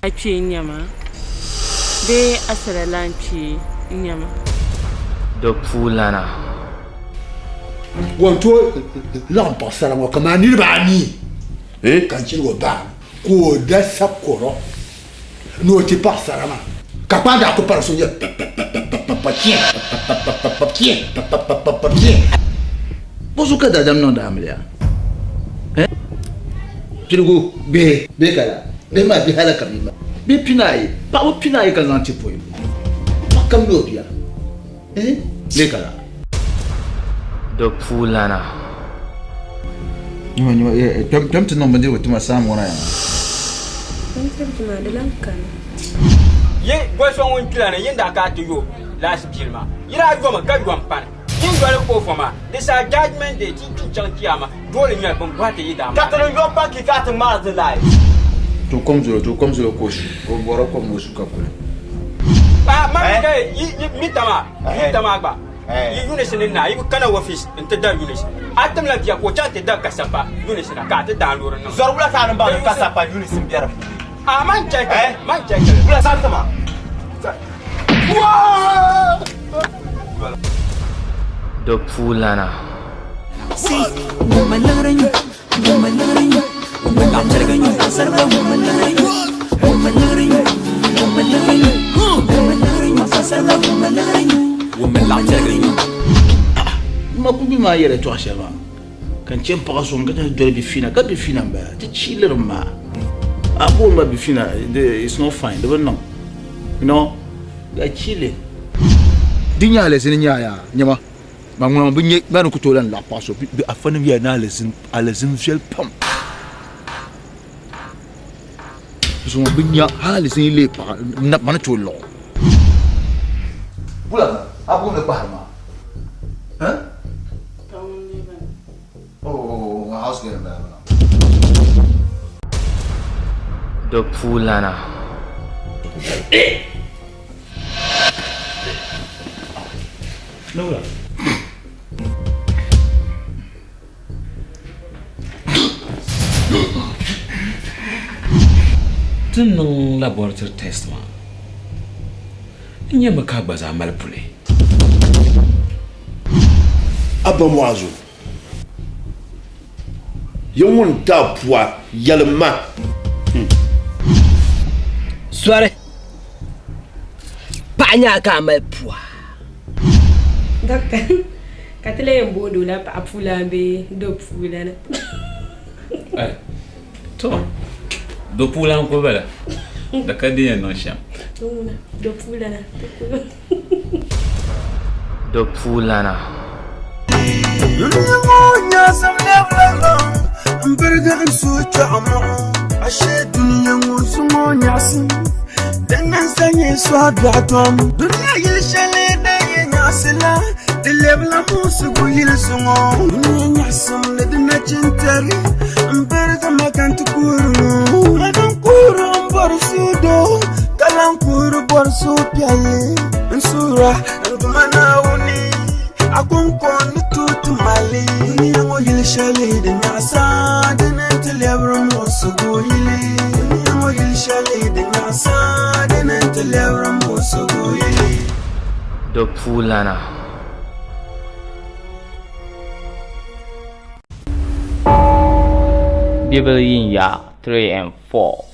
Api nyama. Be asara lampi nyama. Do pulana. Wanto lampa sara mo kama ni ba ni. Kan ci go ba. Ko da sakoro. No ti pa sara ma. Kappa da ko para sonye. Bosu ka da dam non da amlia. Tirugo be kala. Be ma bi hala kamima. Be pinai. Pa o pinai ka zanti poyo. Pakam do bia. Be kala. Do pulana. Nyuma tam to no mande wo tuma sam wona ya. Tuma da lankan. Ye boson won kilana yinda ka to yo last pilma. Ira go ma ka go pan. Yin go ko foma. This a judgment day tin chan kiyama. Dole nya ban ba ta yi da ma. Ka to yo pan ki ka ta ma da lai. To kom zo ko shi. Ko boro ko mo su ka ko. Ah man ga mitama ba. Yi Yunis ni na yi kana office inta da Yunis. Atam la biya ko chante da kasapa Yunis na ka ta da loro na. Zorula ka nan ba kasapa Yunis biyar. Ah man check. Bula santama. Do pulana. Si, malaranyo. Makubi ma yere to ashaba. Kan cem pa so ngata dole bi fina, ka bi fina ba. Te chiller ma. Abo ma bi fina, it's not fine. They don't know. You know, ga chile. Dinya le sin nya ya, nyama. Ma ngwa bi nye ba no kutolan la paso bi afana bi na le sin fiel pam. So ma bi nya ha le sin le pa na mana cholo. Bula, abo le pa ma. Huh? Oh, how's it going, man? Do pulana. No. Tin laboratory test ma. Inya maka baza malpule. Abamoazo. Yawon ta puwa yalma. Soare. Panya ka mai puwa. Doctor, katile yembodo la pa apula be do pula na. To. Do pulan ko bala. Da kadiya no sham. Do pula na. Do pulana. Dunia some level I'm better than such a amount. I said dunia some yasin. Then I sang so hard. Dunia you shall lay yasila. The level of Musugu Hilsong. Dunia some let the nachintari. I'm better than my country kuru. I don't kuru on Borsudo. Kalankuru Borsu Piaye. And Sura and Manauni. I won't go to Mali. You know, you'll surely the Nasa, the Nantel Ever Mosugo. You know, you'll surely the Nasa, the Nantel Ever Mosugo. Do pulana. Bible yin ya 3 and 4.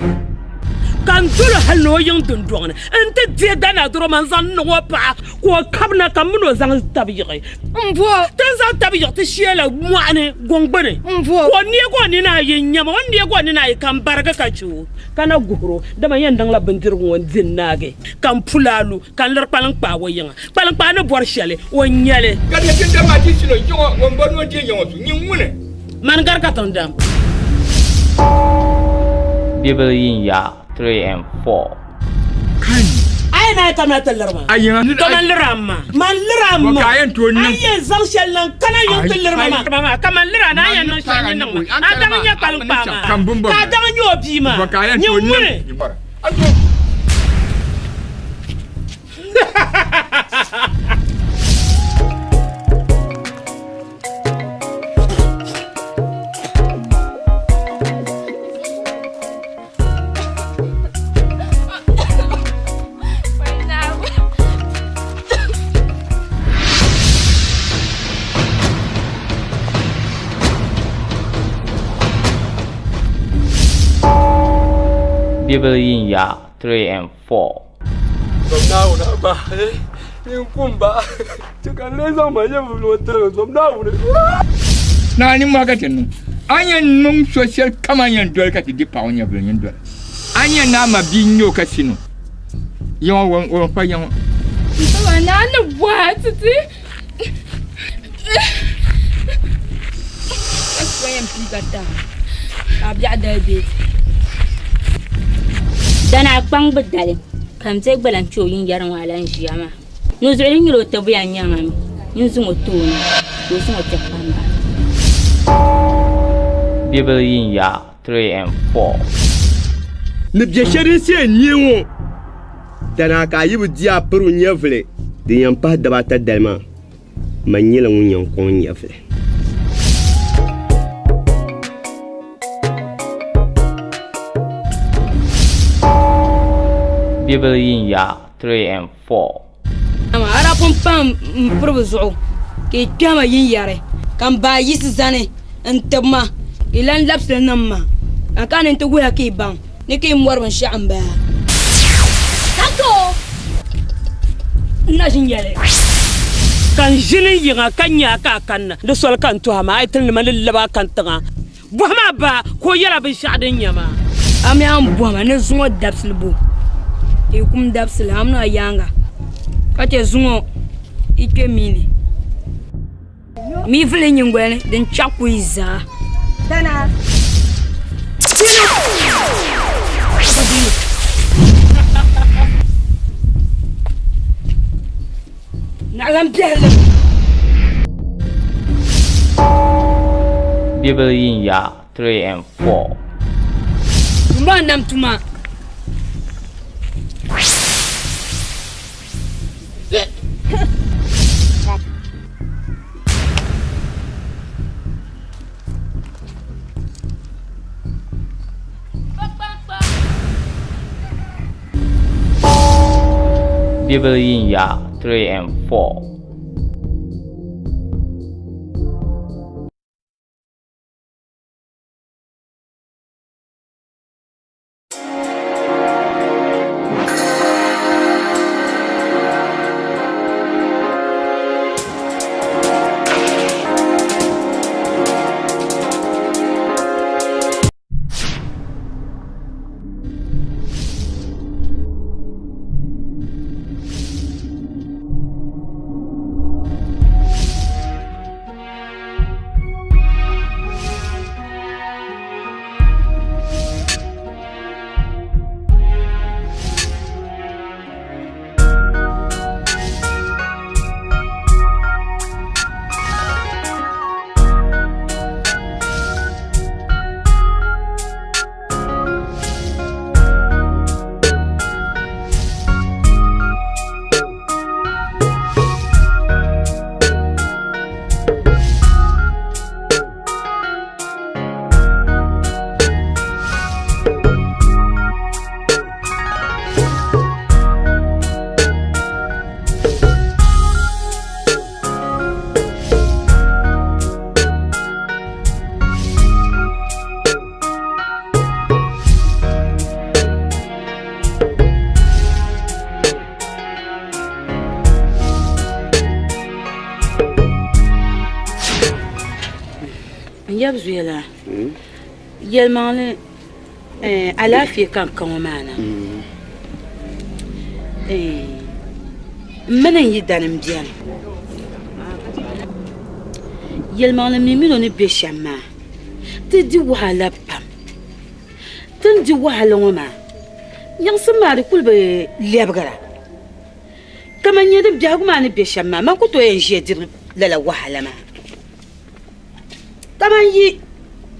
Kantura hallo yung dundong ente dia dana dro manzan no pa ko kabna kamuno zang tabiyire mvo tanza tabiyire te shiela muane gongbere mvo ko ni na yinyama on ni ko ni na kan barga kachu kana guro dama yandang la bandir won zinnage kan pulalu kan ler palang pa woyanga palang pa no bor shele won nyale Ka de tin da ma ti sino yo won bon won ti yo su nyin wune. man gar ka tondam Bible yin ya 3 and 4. ay na tamata lerma Ayin kaman lerama man lerama Ko kayan to nin. ay zang shelan kana yung lerma mama kaman lerana yan no shan nin ma adang nya palang pa ma ka dang nyo bi ma Ko kayan nyi to wune nin. Bible yin ya 3 and 4. Nani magatin anya nung social kama yan dol ka ti di pa onya blen yan dol anya na ma binyo kasino yo won pa yan Ito na what ti Ako yan pigata abya dabi Dana kpang bedale kam te gbalan choyin yaran walan shiyama no zo yin ro tabu yan yan yin sun oto ni do sun oto pamba Bible yin ya 3 and 4. Ni bia sheri se niwo. Dana ka yibu dia peru nyevle. De yan pa dabata dalma. Manyela ngunyan kon nyevle. Bible yin ya 3 and 4. ama ara pom pam probozo ke kama yin yare kan ba yis zane antama ilan laps namma akan ento guya ke bang ne ke mwar ban shamba tako na jin yare kan jini yinga kan ya ka kan da sol kan to ma aitin man laba kan tanga buhama ba ko yara bin shadin yama am ya buhama ne zuwa dapsilbu e kum dapsil amna yanga kate zuwa ike mini mi vile nyingwene den chakwiza dana Bible yin ya 3 and 4. Tumba nam tuma Bible yin ya 3 and 4. Yabzuela yelmane alafi kan mana menen yidanim diyan yelmane mimino ni beshama tidi wahala pam tindi wahala ngoma yang samari kulbe lebgara kama nyedim jaguma ni beshama man ko to enje dir lala wahala ma taman yi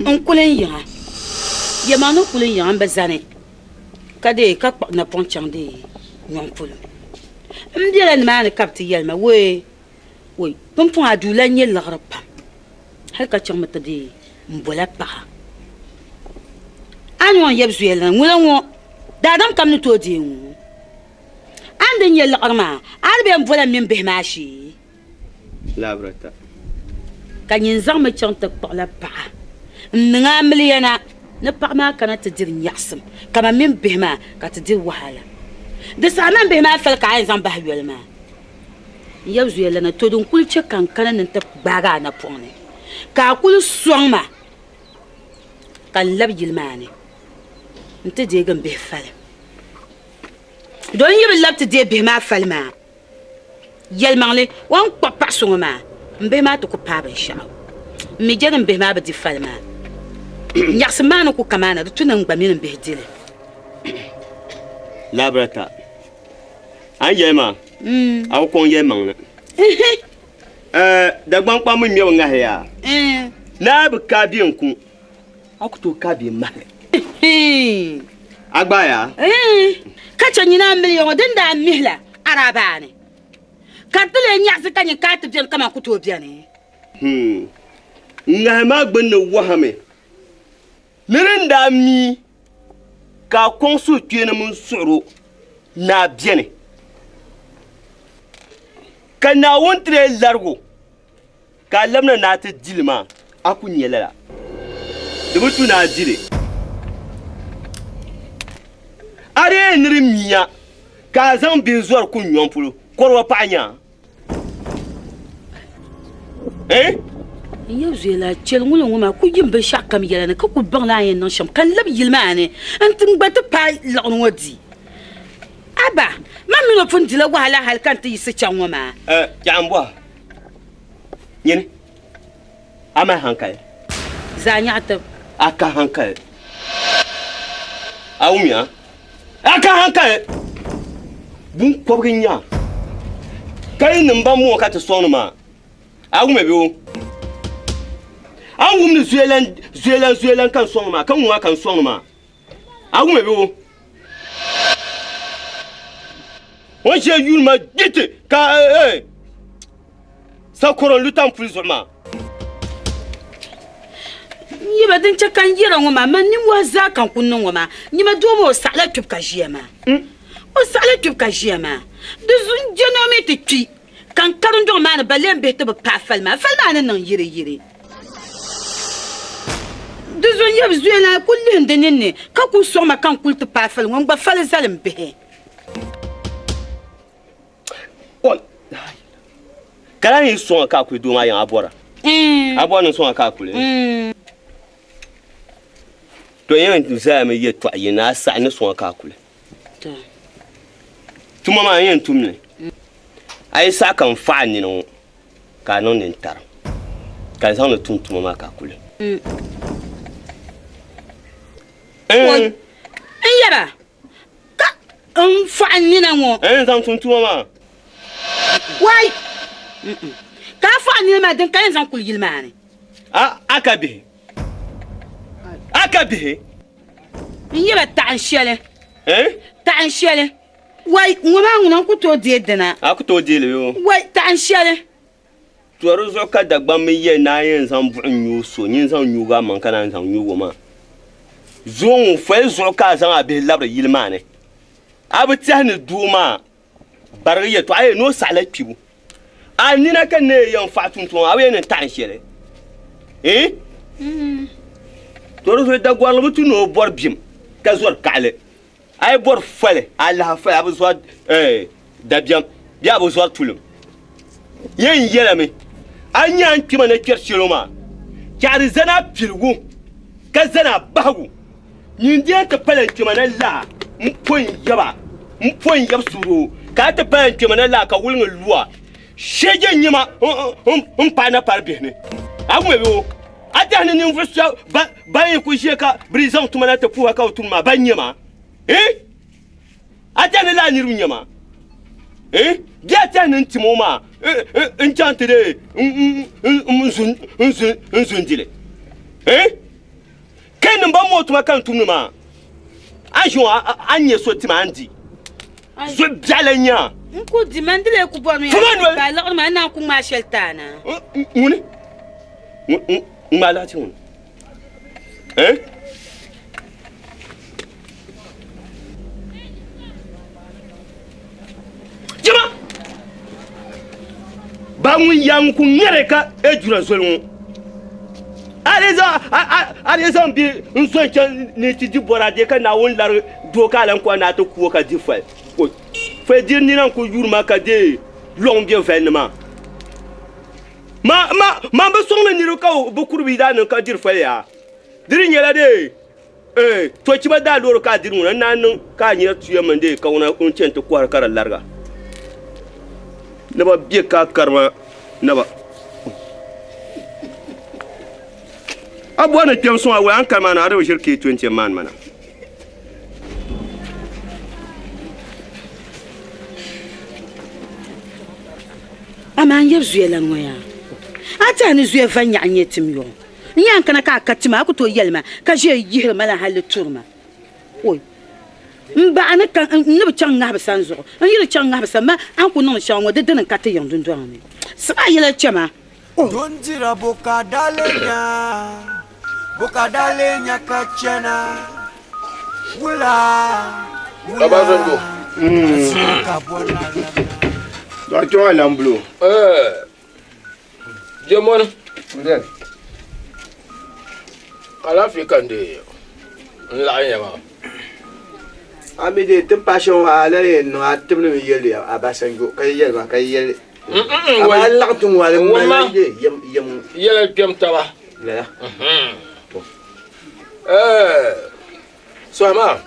onkulen yanga yamano kulen yanga bazane kade ka na ponchang de nyonkul mbiela ni mane kapti yelma we pompon adula nyel lagrapa hal ka chamata de mbola pa anyon yebzuela ngula ngo dadam kam ni to de ngu ande nyel lagrama albe mbola min behmashi labrata kanyin zang me chanta kwa la pa nga miliana ne paɣa maa kana ti diri nyaɣasim ka ma mini bihi maa ka ti diri wahala di saa man bihi maa fɛli ka a yɛn zaŋ bahi yɔli maa n yɛb zuya lana to din kuli chɛ kankana ni ti gbaagi a napɔŋ ni ka a kuli sɔŋ ma ka n labi yili maa ni n ti deegi n bihi fali don yi bi labi ti deegi bihi maa fali maa yɛlimaŋli wan kpa paɣa so ŋɔ maa n bihi maa ti ku paai binshɛɣu n mi jɛri n bihi maa bi di fali maa nyaɣasim maa ni ku kamaana di tu ni n gba mini n bihi dili labrata an yɛ maa aw kɔn yɛ maŋna dagban kpam mi ŋmɛbi ŋahi yaa naa bi kaa biɛn ku a ku tooi kaa biɛn mahali a gbaa yaa ka chɛ nyina mili yɔŋɔ din daa mihila arabaani ka ti lee nyaɣasi ka nyɛ kaa ti biɛni kama ku tooi biɛni ŋahi maa gbunni wahami ni din daa mii ka a kɔŋ suhukpeeni mini suɣuro naa biɛni ka naawuni tiri larigu ka a labina naa ti dili maa a ku nyɛla la di bi tu naa dili a dee niri miya ka a zaŋ bihi zɔri ku nyɔŋ polo kɔrba paɣa nyaa n yɛb zuya la chɛli ŋuli ŋɔ maa ku yim binshɛɣu kam yɛla ni ka ku baŋ la a yɛn niŋ shɛm ka labi yili maa ni n ti gba ti paai laɣinu ŋɔ di aba man mi pun dila wahala hali kan ti yisi chaŋ ŋɔ maa yaɣan bɔha nyini a mali hankali zaa nyaɣatim a ka hankali a wumiya a ka hankali bunkɔbigi nya ka yi nim ba muɣu ka ti sɔŋ ni maa a wumi bi o an wumni zuyelan kan sɔŋ ni maa ka ŋuŋa kan sɔŋ ni maa a wumi bi o o ʒe yuli ma giti ka sa kɔrɔn lutan puli zuɣu maa yiba din chɛ kan yɛra ŋɔ maa man nimɔhi zaa kan ku niŋ ŋɔ maa nyima doo ma o saɣala kpib ka ʒiya maa o saɣala kpib ka ʒiya maa di zun jɛnoo mi ti kpi kan karim dɔŋ maa ni ba leen bihi ti bi paai fali maa ni niŋ yiri di zun yɛbi zuya la ku lihindi ninni ka ku sɔŋ ma kan kuli ti paai fali ŋɔ n gba fali zalim bihi kala ni sɔŋa ka kuli doo maa yɛn a bɔra a bɔra ni sɔŋa ka kuli to yɛn zaya mi yɛ tɔɣa yɛ na a saɣi ni sɔŋa ka kuli tuma maa yɛn tum ni a yi saɣi kan faɣa nini ŋɔ ka a niŋ nintara ka zaŋ ni tum tuma maa ka kuli n yɛba ka n faɣa nina ŋɔ zaŋ tum tuma maa wai ka faɣa nina maa din ka yɛn zaŋ kuli yili maa ni a ka bihi n yɛba taɣan shɛli wai ŋɔ maa ŋuna n ku tooi deei dina a ku tooi deeli yo wai taɣan shɛli tori zuɣu ka dagbam mi yɛ na yɛn zaŋ buɣum nyuu so yin zaŋ nyuugi a maŋ ka naan zaŋ nyuugi maa zuɣu ŋun fɔli zuɣu ka a zaŋ a bihi labiri yili maa ni a bi tɛhi ni doo maa barigi yɛ to a yɛ ni o saɣala kpibu a nina ka ne yɛn faɣa tuntum a bi yɛ ni taɣan shɛli tori zuɣu dagɔrili bi tu ni o bɔri bim ka zɔri kaɣali a yi bɔri fɔli a lahi fɔli a bi zɔri dabiɛm bee a bi zɔri tulim yɛn yɛlami a nyaan kpima ni kpɛri shɛlo maa chɛɣiri zana piligu ka zana bahigu nyindiɛn ti pali kpima ni laa n pɔn yɛb suro ka a ti pali kpima ni laa ka wuliŋi lua shɛje nyima n paai na pari bihi ni a ŋmɛ bi o a tɛhi ni ninvuɣu shɛba ban yɛn ku ʒiya ka biri zaŋ tuma na ti puha ka o tuni maa ban nyɛ maa a tɛhi ni laa niriba nyɛ maa bia tɛhi ni n tim o maa n chaŋ ti de n zundili kai nin ban mo tuma kan tumni maa an ʒi an nyɛ so tima an di so biɛɣili nya n ku di man dile ku bɔri mi ba laɣiri ma na ku ŋmaa shɛli taana ŋuni ŋmaa laati ŋuni jama ba ŋun yaa ŋun ku ŋmɛri ka e jura zoli ŋɔ Allez, on dit, nous sommes ni tu dis borade que na on la do ka lan ko na to ku ka di fa. Fa dir ni nan ko yurma ka de long bien vainement. Ma ba song ni ro ka bu kurbi da nan ka dir fa ya. Dir nyela de. To ci ba da do ka dir mun nan ka nyira tuye mande ka wona on cente ko kar larga. Naba biye ka karma naba. Abwana Jameson awe an kalmana ada shirki 20 man mana. Aman yebzuela ngoya. Ata ni zuye vanya anyetim yo. Nyan kana ka katima akuto yelma ka je yihir mala hal turma. Oy. Mba ana kan ne chang ngab sanzo. An yiri chang ngab sama an ku non shawo de den kate yon dun don me. Sa yela chama. Don jira boka dalenya. Boka dalenya kachana. Wula. Abazondo. Docteur Lamblo. Demon. Ndel. Ala fikande. La yama. Amide tem passion ala no atem no yele abasango kayel ma kayel. Aba la tum wala ma yem yele pem tawa. La. So ama.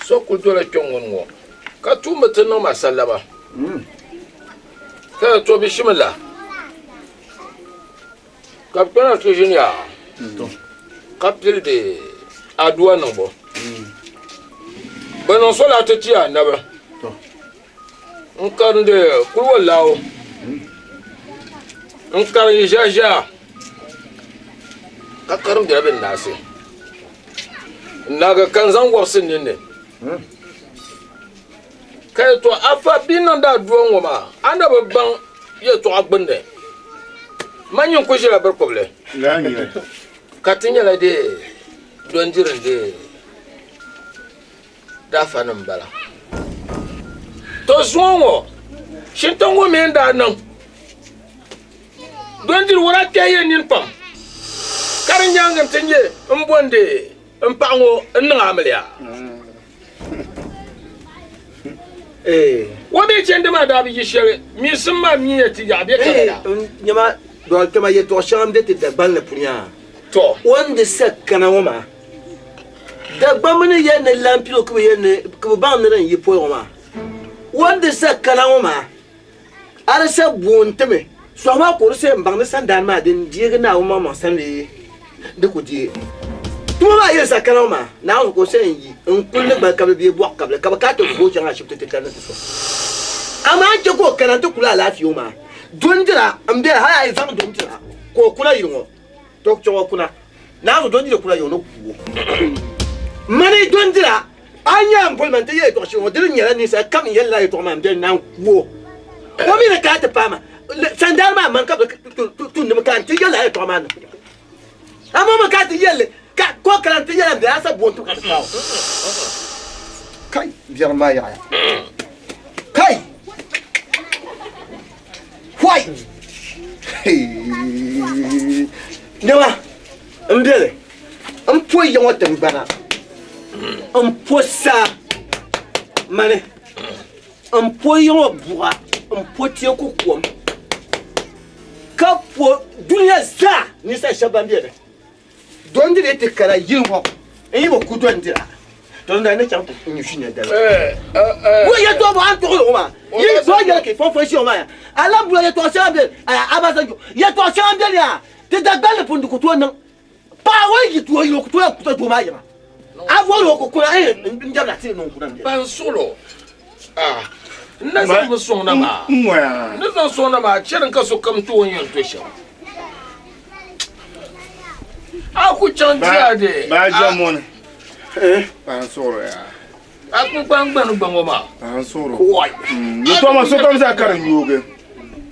So kultura chongon wo. Ka tumata no masallaba. Ka to bismillah. Kapitana Tujenia. Kaptil de Adwa Nombo. Banon sola tetia naba. Nkande kulwa lao. Nkar jaja. Kakaram de ben nasi. Naga kanzan wapsin nene. Kay to afa binanda duwa ngoma. Anda babang ye to agbende. Manyon ko jira bar problème. La ni. Katinya la de donjirin de da fanan bala. To zongo. Shintongo menda nan. Donjir wara tayen nin pam. Karin yangan tanje mbonde mpango ngamaliya. Wami chende ma da bi shere mi summa mi yati ya be kala. Nyama do kama ye to sham de te dabal na punya. To wanda sakana wama. Da bamene ye ne lampio ko ye ne ko ban ne ran yi po wama. Wanda sakana wama. Ara sa bonteme. So ma ko se mbang ne sandan ma den die na wama ma sanle de ko die. Tuma ba ye sakana wama. Na ko se yi en kulle ba ka be bo ka ka to bo janga shifte te tan so. Ama ke ko kana to kula lafiyo ma. Dondira ambe ha ai zam dondira. Ko kula yiro. Tok chowa kuna. Na zo dondira kula yiro no ku. Mane dondira anya employment ye to shi model nyala ni sa kam yella ye to ma ambe nan ku. Ko mi na ka ta pama. Sandal ma man ka tu ne kan ti yella ye to ma. Ama ma ka ti yelle ka ko kan ti yella da sa bon tu ka ta. Kai virma ya. Kai. Why? Nima, mbele. Mpo yon tembana. Mpo sa. Mane. Mpo yon bua. Mpo tiyo kukwam. Kapo dunia za ni sa shabambele. Dondi le te kala yinwo. Enyi mo kudondira. Donda ne champo nyushine dala. Wo ye to ba antoro ma. Ye so ye ke fon fon ma ya. Ala bu ye to shambe abasanjo. Ye to shambe ya. Te da bale pundu kutu nan. Pa wo yi to yo kutu to ma ya. Avo lo ko kuna njabla ti no kuna. Ban solo. Na san so na ma. Na san so na ma chirin ka so kam to yin to sha. Aku chantia de. Ba jamon. Pansoro ya. Aku bang ma. Pansoro. Kwai. Yo to ma so comme ça kar nyoge.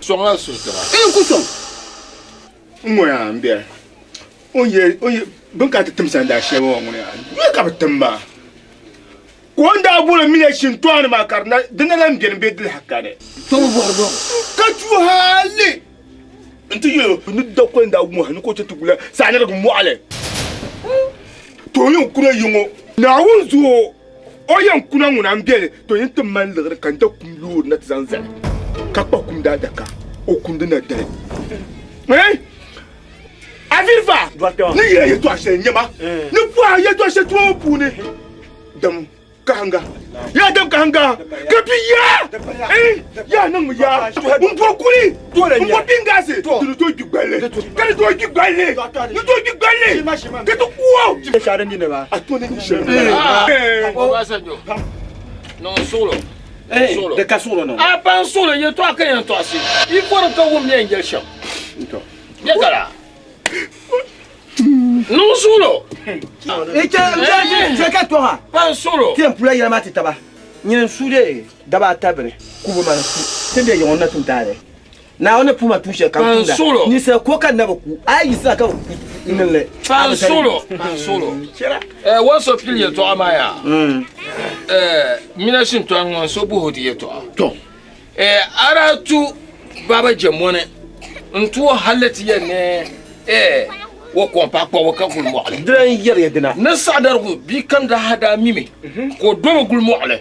So nga so tra. Ku so. Moya mbia. Oye bunka ta tumsan da shewa ngone ya. Yo ka tamba. Ko nda bula mile shin to an ma karna dinna lam gen be dil hakane. To borbo. Ka tu hali. nti yo ni da ko nda mu han ko tetugula sa na ko mu ale to yin kuna yingo na wunzu o yan kuna nguna mbele to yin tumman lagre kan ta kunlu na zanzan ka pa kunda daka o kunda na dare avirva ni ye to ashe nyama ni pu ye to ashe to pu ni dam kahanga ya dam kahanga kapiya ya nan ya mun fokuri mun fopingase to gigbale kan to gigbale ni to gigbale ke to kuo share ni ne ba atone ni share wa sajo non solo solo de kasolo non pas solo ye to kan to asi il faut que vous me ngel sham to ya kala non solo je ka toi pas solo tiens pour la mati taba nyen sude daba tabre kubo man tende yon na tuntare na ona puma tushe kan tunda ni se ko kan na ku ai sa ka inle pas solo what's up here to amaya mina shin to an so bu hodi to ara tu baba jemone ntu halati ye ne wo kompa ko wo ka gul mo ale dran yer yedina na sadar go bi kan da hada mimi ko do gul mo ale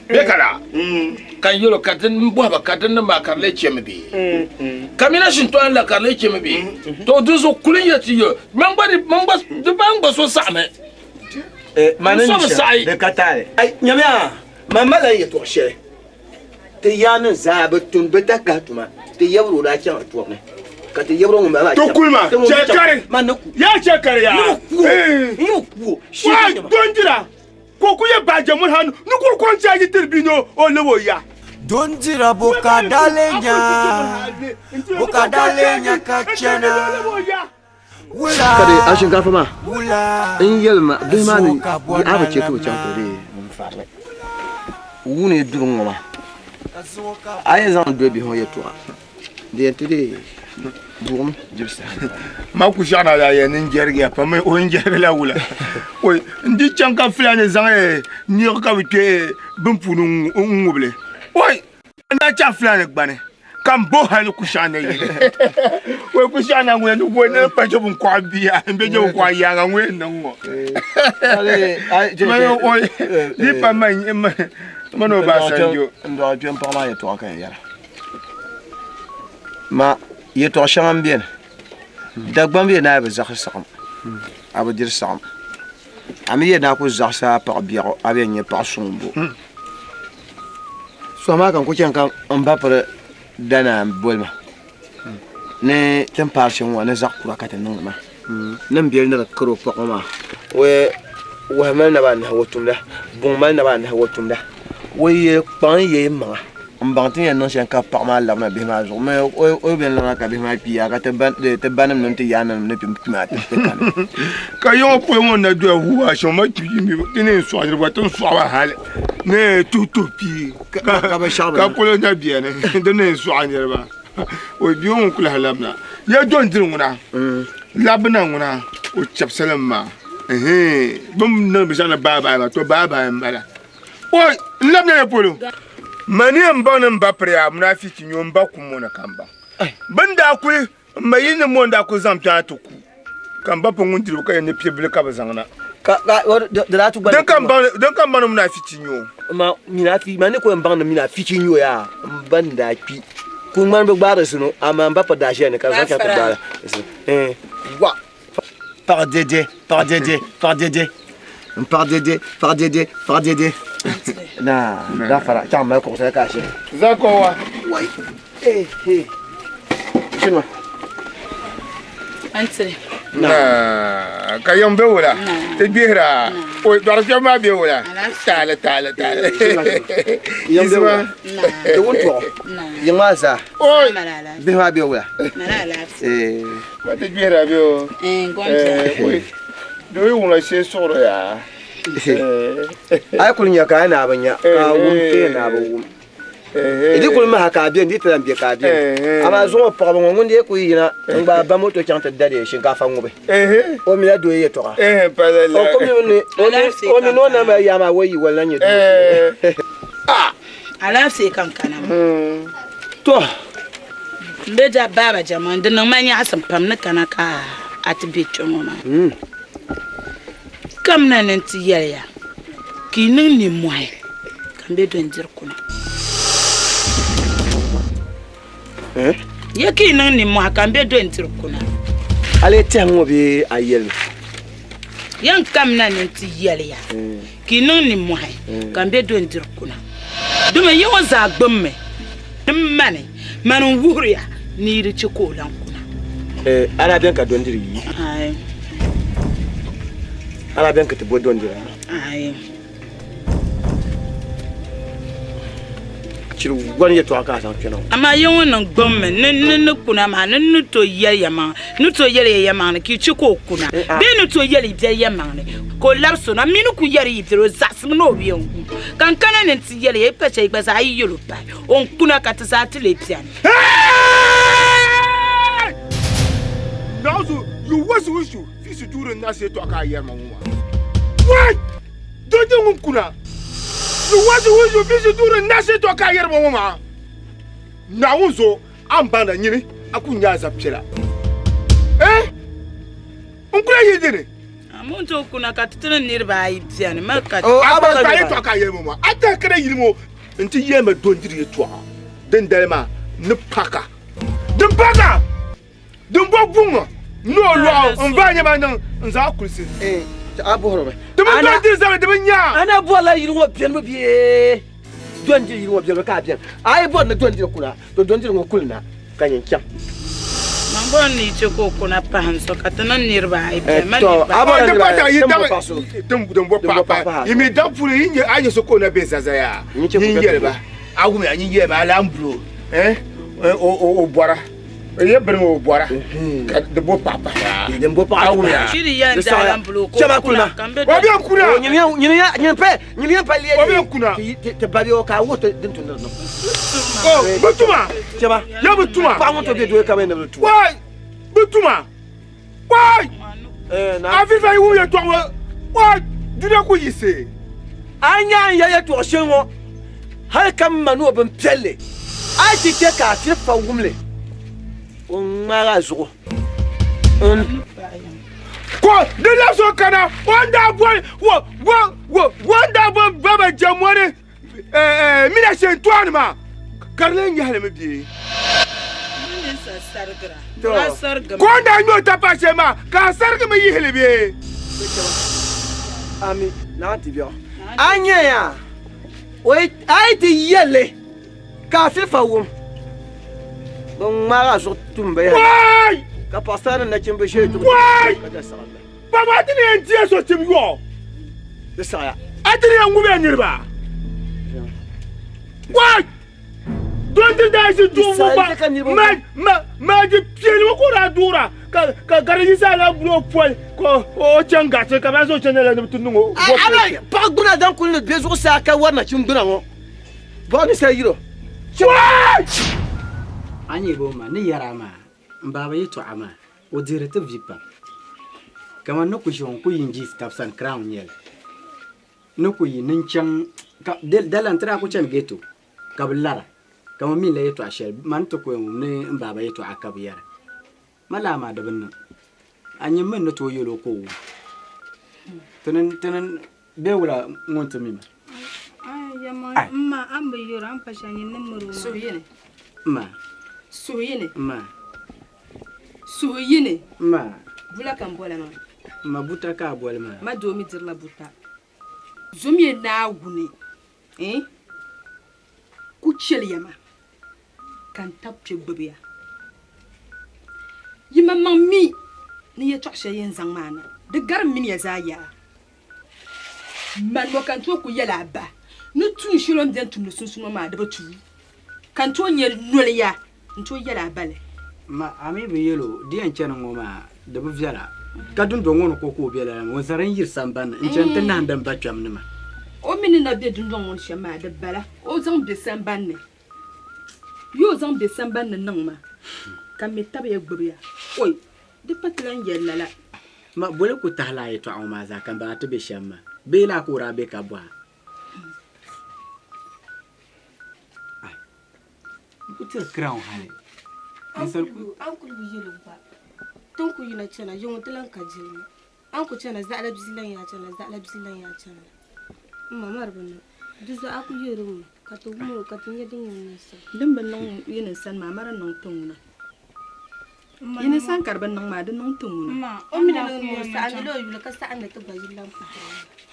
be kala kan yoro katen mbo ba katen ma karle cheme bi kamina shin to an la karle cheme bi to duzo kulin yati yo mangba de bangba so same manan de katare ay nyamya mamala yeto shere te yana zabatun betakatuma te yabro da kyan to ne ka te yabro mun ba to kulma chekare ya chekare ya yo ku wa donjira ko ku ye baje mun hanu ni ku kon chaji tirbino o lewo ya donjira bokadalenya kachana kade ashin gafa ma in yelma be ma ni aba ce ko can ko de mun fara wuni durun ma ay zan do bi ho yeto de entede burum jibsa ma ku shana da ya nin jerge fa mai o jerge la wula o ndi chanka flane zan ni ka wite bin funun nguble oi na cha flane gbane kan bo hali ku shana yi o ku shana ngwe ni bo na pa jobun kwa bia mbe jobun kwa ya nga ngwe nango ale ai je ni pa mai mano ba sanjo ndo jem pa ma yeto kan yara ma yeto sham bien dagbam bien na ba zakh sakam abadir sakam ami ye na ko zakh sa pa biaro abi nye pa sombo so ma kan ko chen kan amba par dana bolma ne tempation wa ne zakh kura kata nan ma nan biyar na karo pa ma we mal na ba na wotumda bon mal na ba na wotumda we pan ye ma mbantin ya non shen ka pa ma la ma be ma zo me o ben la ka be ma pi ya ka te banam non te yana ne pim ma te kan ka yo po mo na do hu a so ma ti mi ni so a ba ton so wa hale ne tutu pi ka ba sha ka ko na bi ne de ne so a ni ba o bi on kula halabna ya don dir nguna labna nguna o chapsalam ma bum na bi sana baba to baba mbala o labna ya polo mani amba ba priya munafiki nyomba kumona kamba banda ku mayin mo nda ku zampya to ku kamba po ngundiri ka ne piebele ka bazangana ka da latu gba dan kamba no munafiki nyo ma minafi mani ko mba no munafiki nyo ya banda pi ku man be gbara suno ama mba pa da je ne ka zaka ka dala wa par dédé na da fara kan mai ko sai ka shi zakowa wai shima Antre. Na kayom be wala te bihra o dar ke ma be wala tala yamba te wonto yama sa o be ma be wala ma te bihra be o gonta do yi wala se soro ya ay kunya ka na banya ka wumte na ba wum idi kulma haka bien di tan bi ka bien ama zo pa bon ngunde ko yina ngba ba moto chanta dade shinkafa ngube o mi la do ye to pa la o ko mi no na ma ya ma woyi wala nyi ala se kankana to Beja baba jaman din nan manya asan pam na kana ka atbe chongo ma. Kam na nan ti yaya. Ki nin ni moy. Kan be don dir kuna. Ya ki nin ni moy kan be don dir kuna. Ale tango be ayel. Yan kam na nan ti yaya. Ki nin ni moy kan be don dir kuna. Duma yawan za gbamme. Mane man wuhriya ni ri ci kolan kuna. Ana ben ka don diri. Ai. Ana ben ka te bo don diri. Ai. Ciru gwan ye to aka san kenan. Amma yawan nan gbamme nan kuna ma nan to yama. Nu to yama ki ci ko kuna. Be nu to yari bi yama ne. Ko lapso na minu ku yari ibiro zasm no bi on. Kan kana ne ti yari e peche igbasa ayi yolo pa. On kuna katisa ti le pian. Now you was issue. Fisi dure na se to aka yema mwa. What? Doje kuna. You was issue fisi dure na se to aka yema mwa. Na unzo ambanda nyini akunya za pchela. Unkula yedene. Amuntu kuna katitana nirba ayi pian makati. Aba ka yeto aka yema mwa. Ata kare yirimo nti yema dondiri to. Den delma ne paka. Den paka. Den bobunga. No lo on va nyama nan nza kursi. Abo horobe. De ba dondiri za de nya. Ana bola yirwo pian mo bie. Dondiri yirwo pian ka pian. Ai bo na dondiri kuna. To dondiri ngo kulna kanyen kya. Mambo ni choko kuna panso katana nirba ayi pian. To abo de pata yita. Dem bo papa. Yimi dapure yinye anye soko na bezaza ya. Yinye ba. Agume yinye ba alambro. O bora. Ye bremo bora. De bo papa. De bo papa. Shiri ya ndala mbulu ko. Chama kuna. Wabi kuna. Nyini pa liye. Wabi kuna. Te babi o ka woto dintu no. Oh, butuma. Chama. Ya butuma. Pa woto be do ka me na butuma. Why? Butuma. Why? Na. Afifa iwu ye to wa. Why? Dide ko yise. Anya ya to shenwo. Har kam manu obin pelle. Ai ti ke ka ti fa wumle. On mara zo. Ko de la so kana wanda boy wanda boy baba jamone mina shentuan ma karle nyale me bi ko nda nyo tapa shema ka sarga me yihele bi ami na ti bio anya ya wait ai ti yele ka fi fa wum bon mara zo tumbe ya wai ka pasana na chimbe shetu wai baba tini entie so timgo de saya atini ngube nyirba wai don't da shi dumu ba ma ji pieli ko ra dura ka gariji sala bro pol ko o changa se ka ba so chenela ne tunungo ala pa guna dan kun le bezo sa ka warna chimbuna ngo boni sa yiro wai Anyi goma ni yarama mbaba yitu ama odirete vipa kama noku shon ku yinji stafsan crown yel noku yinin chan ka dalan tra ku chan geto kablara kama min la yitu ashel man to ko ne mbaba yitu akabiyar malama da binnan anyi men no to yelo ko tenen bewula ngonto mima ya ma amba yoro am pashanyi numero so yene ma Soyene. Ma. Soyene. Ma. Bula kan bola ma. Ma buta ka bola ma. Ma do mi dir la buta. Zomi na gune. Ku cheli yama. Kan tapche gbebia. Yima mammi ni ya takshe yen zang mana. De gar min ya zaya. Man mo kan to ku yela ba. No tun shilom den tum no sunsun ma de batu. Kan to nye noliya. Nto yela bale ma ami be yelo di en chana ngoma de bu viala kadun do ngono ko biela won saran yir samban en chanta nan dan batwam ne ma o mini na be dun don won shama de bala o zan be samban ne yo zan be samban ne nan ma kam me tabe gburiya oy de patlan yella la ma bole ko tahla yi to ma za kan ba to be shamma be la ko ra be ka bwa kutir crown hale Uncle Yellow. Don't you know China, you want to learn Kajil. Uncle China's that Labzilan Yachana, that Labzilan Yachana. Mamma, this is Uncle Yellow. Katumu, Katunya, Dumba no innocent, mamma, no tuna. Innocent carbon no matter no tuna. Only I know you look at the little Bajilam.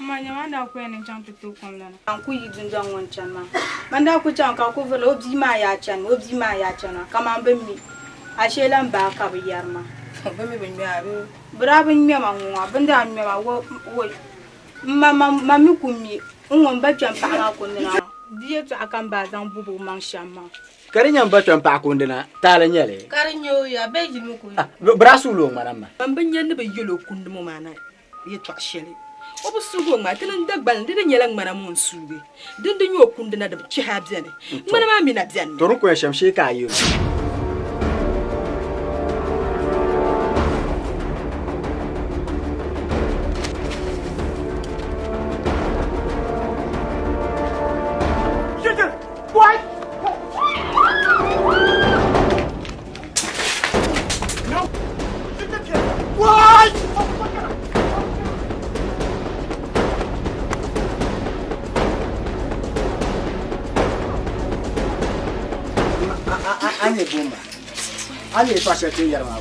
My Yamanda Queen and jump to Conlan. Uncle you don't want Chama. Manda could jump over Obzi Maya Chan, Obzi Maya Chana, come on, me. I shall am back up a yarma. But I've been me among Benda and me, I work. Mamma Kumi, but jump out on the dear to Akamba down Bubu Manshama. Karinya mbacho mpakundina tala nyele. Karinyo ya beji muku. Brasulo marama. Mbanya ne be yelo kundumo mana. Ye twa shele. Obu sugo ma tele ndagban de nyela ngmana mon suge. Dinde nyo kundina de chi ha biane. Ngmana ma mi na biane. Toru ko shamshi ka yo. What? No. What? Anye bomba. Anye fasha te yarma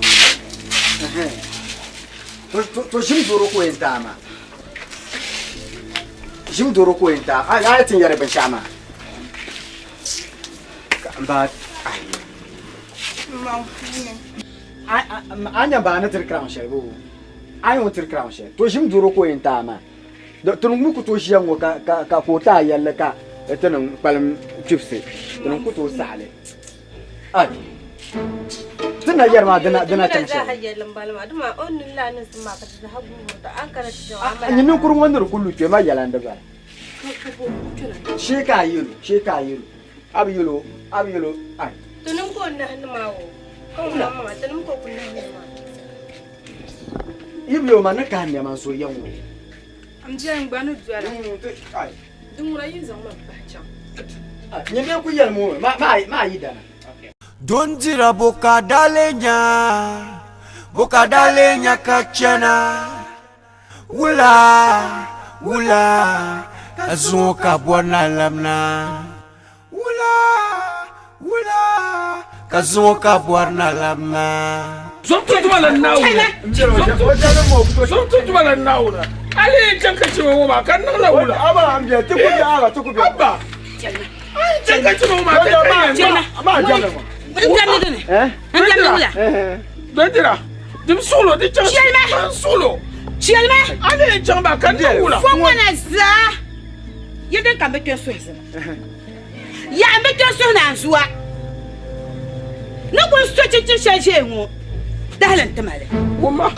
bu. To jim doro ko entama. Jim doro ko enta. Ay tin yare ban shama. But anya ba na tirkran shego ai on tirkran she to jim duro ko enta ma do tun mu ku to shi yango ka ko ta yalla ka tanan palm chipse tun ku to sale ai tana yar ma dana tan she duma on la nan ma ka ta hagu da an kana ta anyi min kurun wanda kullu ke ma yalla da ba she ka yiro abiyolo ai tunum ko na mawo ko mama tunum ko kunna ma yibyo ma na ka ne man so yanwo am je ngba no duara ai dumura yin zama ba cha ni me ku yel mo ma yi dana Donjira boka dalenya kachana wula azuka bwana lamna wula kazuka bwana lamna Somtu wala nauna somtu wala nauna ali janka chiwo ma kan na wula aba amje tukubi aba janka chiwo ma ma jana Dondira dim solo di chan solo Chielma ali jamba kan na wula fongwana za yeden kan beto so ezema ya beto so na nzuwa na ko so chichi shaje ngo dahlan tamale woma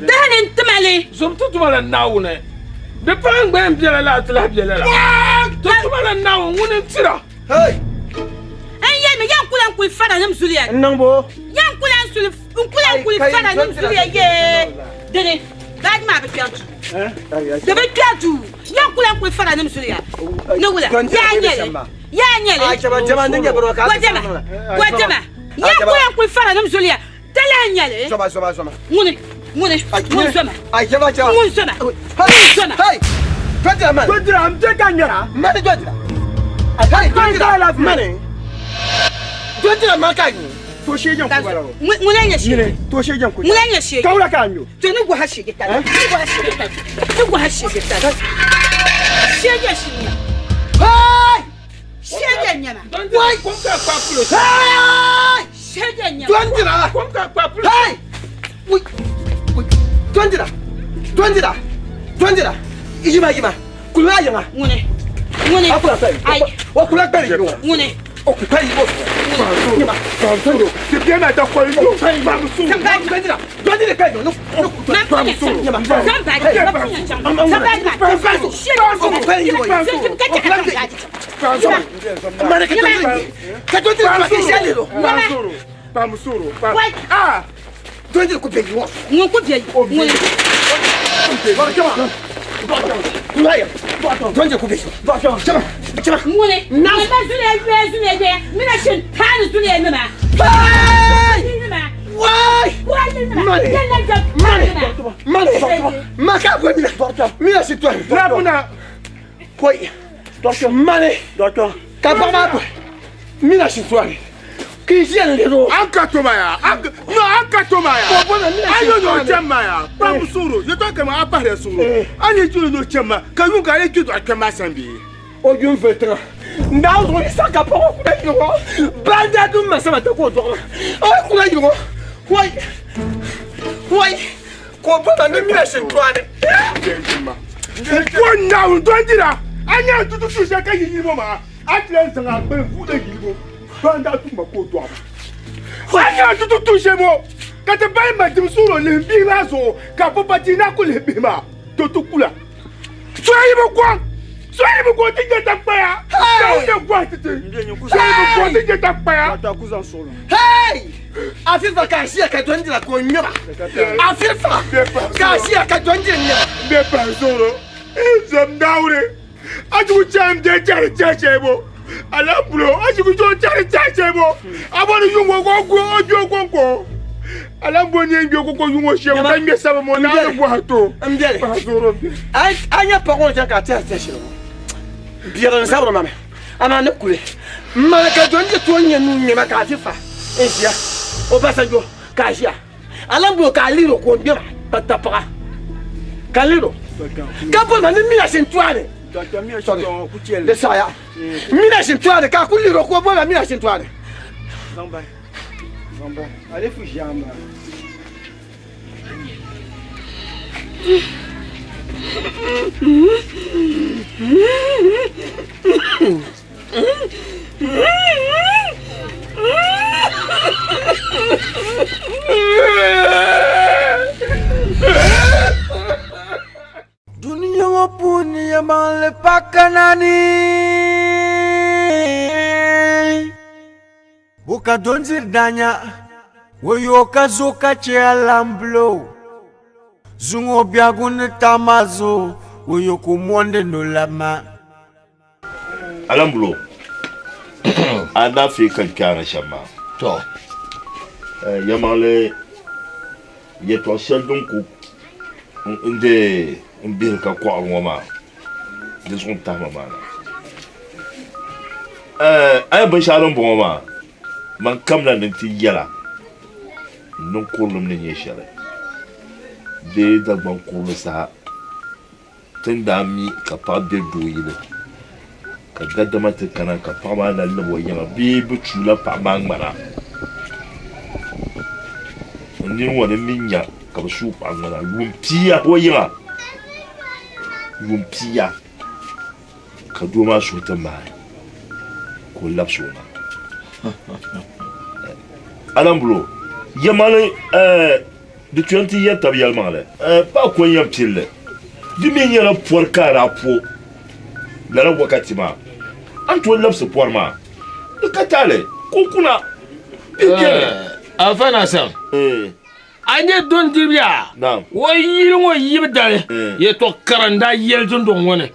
dahlan tamale zomtu tumala nauna de pangbe mbiela la tla biela la to tumala nauna ngune tira hey me yankula nkul fara nam zuliya nambo yankula nkul fara nam zuliya ye dede dad ma be kyatu de be kyatu yankula nkul fara nam zuliya no wala ya nyele ai chama ndinge bro ka wajama yankula nkul fara nam zuliya tala nyele soma ngune soma ai chama ngune soma hey fadra man fadra am te kanyara mani fadra hey fadra mani Dondira makani to shejan ku barawo mulanya shi to shejan ku mulanya shi kaura kanyo to ni go hashi gita ni go hashi gita sheja shi nya hey sheja nya na wai konka papulo hey sheja nya Dondira konka papulo hey Dondira ijima kulwa yanga ngune akula peli ai wakula peli ngune occupy you. C'est bien à ta folie. Mune, na mazule mina shin tani zule mama Dunia ngopuni ya male pakanani buka donzir danya woyo kazoka che alamblo zungo biagun tamazo woyo kumonde no lama alamblo ada fi kalkana shama to yamale yeto seldon ku inde mbir ka ko ngoma de son tama mana ay ban shalom boma man kamla din ti yala non kulum ne yeshale de da ban kulu sa tunda mi ka pa de doyile ka gaddama ta kana ka pa ma na labo yama bi bu chula pa mangmara ni wona minya ka su pa ngana lumpiya o yima lumpiya ka doma so ta ma ko lapsona alamblo yamale de 20 years tabialmale pas ko yam tille di mi nyara por kara po la wakati ma anto lapse por ma de katale ko kuna afana sam anye don dibia naam wo yilngo yibdale ye to karanda yel don wona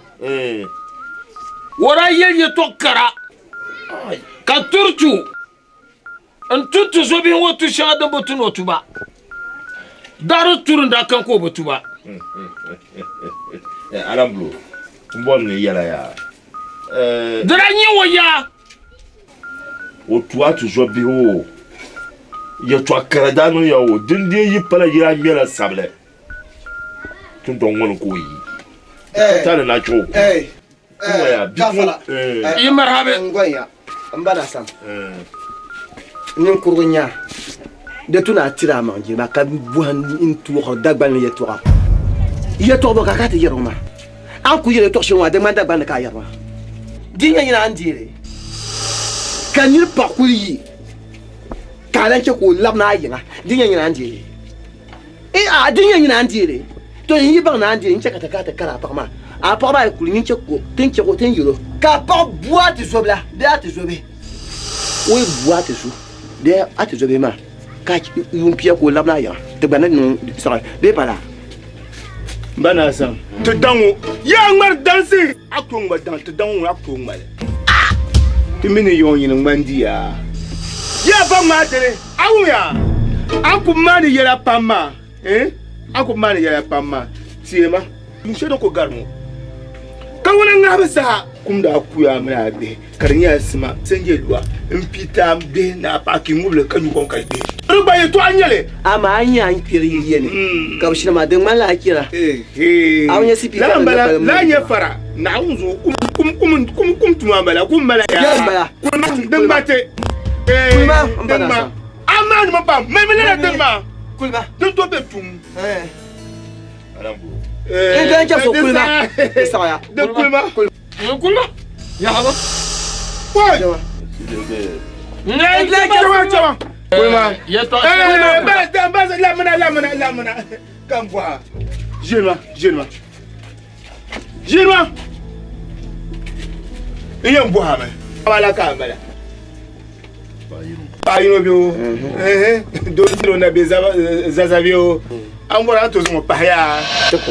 wora yel ye to kara ka turtu an tutu so bi wotu shada botun wotuba daru turunda kan ko botuba alamblo mbon ne yala ya dara nyi wo ya otu atu so bi ho ye to karada no ya wo dinde yi pala yira mela sable tun don won ko yi tale na cho ya bi yi marhabe ngoya mbana sam nin kurgunya de tuna tira manje ba ka buhan intu ho dagban ye to ba ka ta yeroma an ku yere to shonwa de man dagban ka yerma dinya ina andire kan yir pakuri kalan ke ko labna yinga dinya ina andire a dinya ina andire to yi ba na andire nche kata kara pa ma a pa ba ku nche ko tin yiro ka pa boîte zobla de ate zobe oui boîte zo de ate zobe ma ka yumpia ko labna ya te bana no sa de para bana sam te dango ya ngar danser akto ngba dan te dango akto ngba te mine yo yin ngandi ya Ya ba ma tere. Awu ya. Aku mani yera pama. Aku mani yera pama. Tiema. Mushe do ko garmo. Kawuna ngabe sa kumda akuya mana be. Karinya sima senje lwa. Mpita mbe na paki ngule kanyu kon kalbe. Ruba yeto anyele. Ama anya ankiri yene. Kabshina madin mala akira. Awnya sipi. La nya fara. Na unzo kum tumambala kumbala ya. Dembate. Kulma. Aman mapa. Memela demba. Kulma. Don't be tum. Ngan jam so kulma. Saya. De kulma. Kulma. Ya haba. Why? Ngan jam. Kulma. Ya to. Bas lamana. Come voir. Gêne-moi. Iye mboha me. Abala ka mbala. Ayino bio. Do tiro na be zaza bio. Ambora to zo pa ya.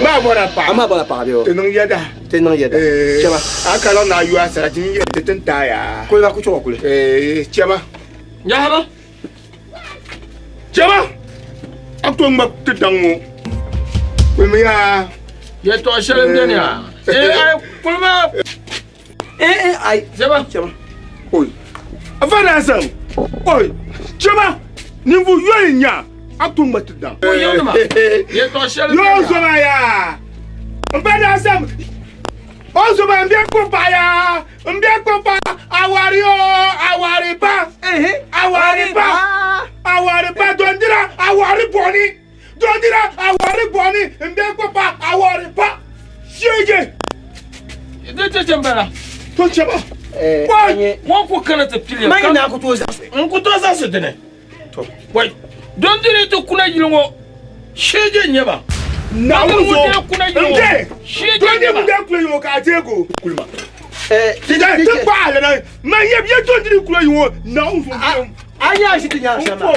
Ma bora pa. Ama bora pa bio. Tenong yada. Chama. Akala na yu asara tin ye tenta ya. Ko la ku cho kule. Chama. Ya haba. Chama. Akto ngba tedango. Ko me ya. Ya to shalem denia. Kulma. Ai. Chama. Oi. Avana sam. Oi. Chama. Nimvu yoni nya. Akto ngba tedan. Ko yonma. Ya to shalem. Yo zoma ya. Avana sam. Ozo ba mbia kopa ya. Mbia kopa awari pa. Awari pa dondira awari boni. Mbia kopa awari pa. Shege. Dete chambara. To chaba. Wọ́n kò kana te pili. Mai na ko to zase. Nko to zase dene. To. Wai. Don dire to kuna yilongo. Shege nyeba. Na uzo. Kuna yilongo. Shege nyeba. Don dire kuna yilongo ka atego. Kulma. Tida te pa le na. Ma ye don dire kuna yilongo. Na uzo. Anya shi tinya shama.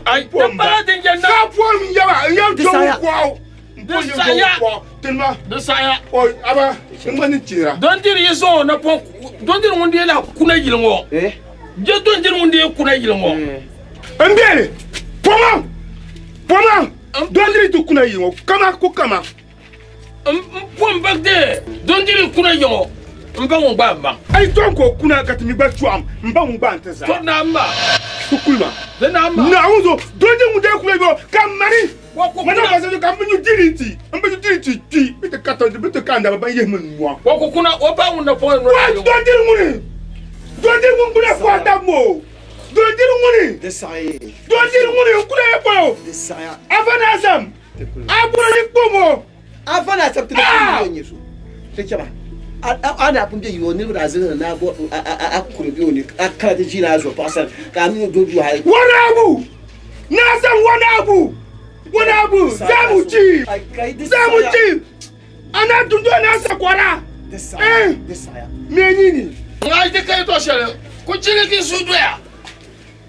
Ai pomba. Ka pom yaba. Yam to kwa. Desaya. Oi, aba, ngani tira. Don dire yeso na pon. Don dire wonde la kuna yilongo. Je don dire wonde kuna yilongo. Mbele. Poma. Don dire to kuna yilongo. Kama. Pomba de. Don dire kuna yilongo. Mba ngba mba. Ai don ko kuna katimi ba chuam. Mba ngba ntesa. To na mba. Kulma. De na mba. Na uzo. Don dire wonde kuna yilongo. Kamari. Mana bazo ka mbenyu diriti. Mbenyu diriti ti. Bite katonde bite kanda baba ye menwa. Wako kuna oba una po no. Wa don dire nguni. Don dire nguni kwa damo. Don dire nguni. Desaya. Don dire nguni kula epo. Desaya. Avana azam. Abura likomo. Avana azam tu na nyesu. Techaba. Ana kumbe yiwo ni razina na bo akuru bi oni akara de jina azo pasal ka mi do du hay. Wanabu. Nasam wanabu. Zamuchi. Ana tundu na sakwara. Desaya. Menini. Ngai de kai to shele. Ku chile ki sudoya.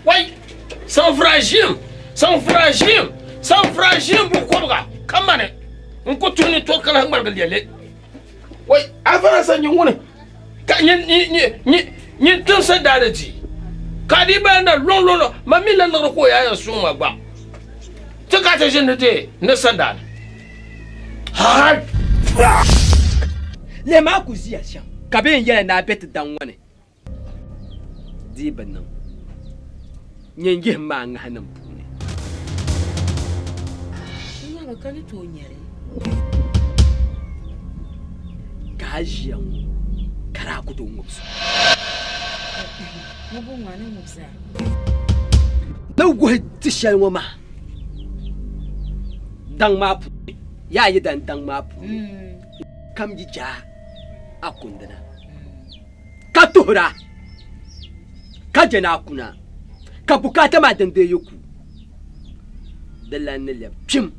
Wai. Sans fragile bu ko ga. Kamane. Nko tuni to kala ngargal yele. Wai, afana san yin wona. Ka ni tun sa daraji. Ka di ba na lon mami la no ko ya so magba. Taka ta jin de na sanda. Ha. Le ma ku ziya shan. Ka bin yana na bet dan wani. Di bannan. Nyengi ma nganan pune. Ina ba kan to nyare. Gajiyan kara ku don musu. Mo bo ngane musa. Dawo tishan wa ma. Dan mapu ya yi dan mapu kam ji ja akundana ka tuhura ka jana kuna ka bukata ma dan da yuku dalan ne pim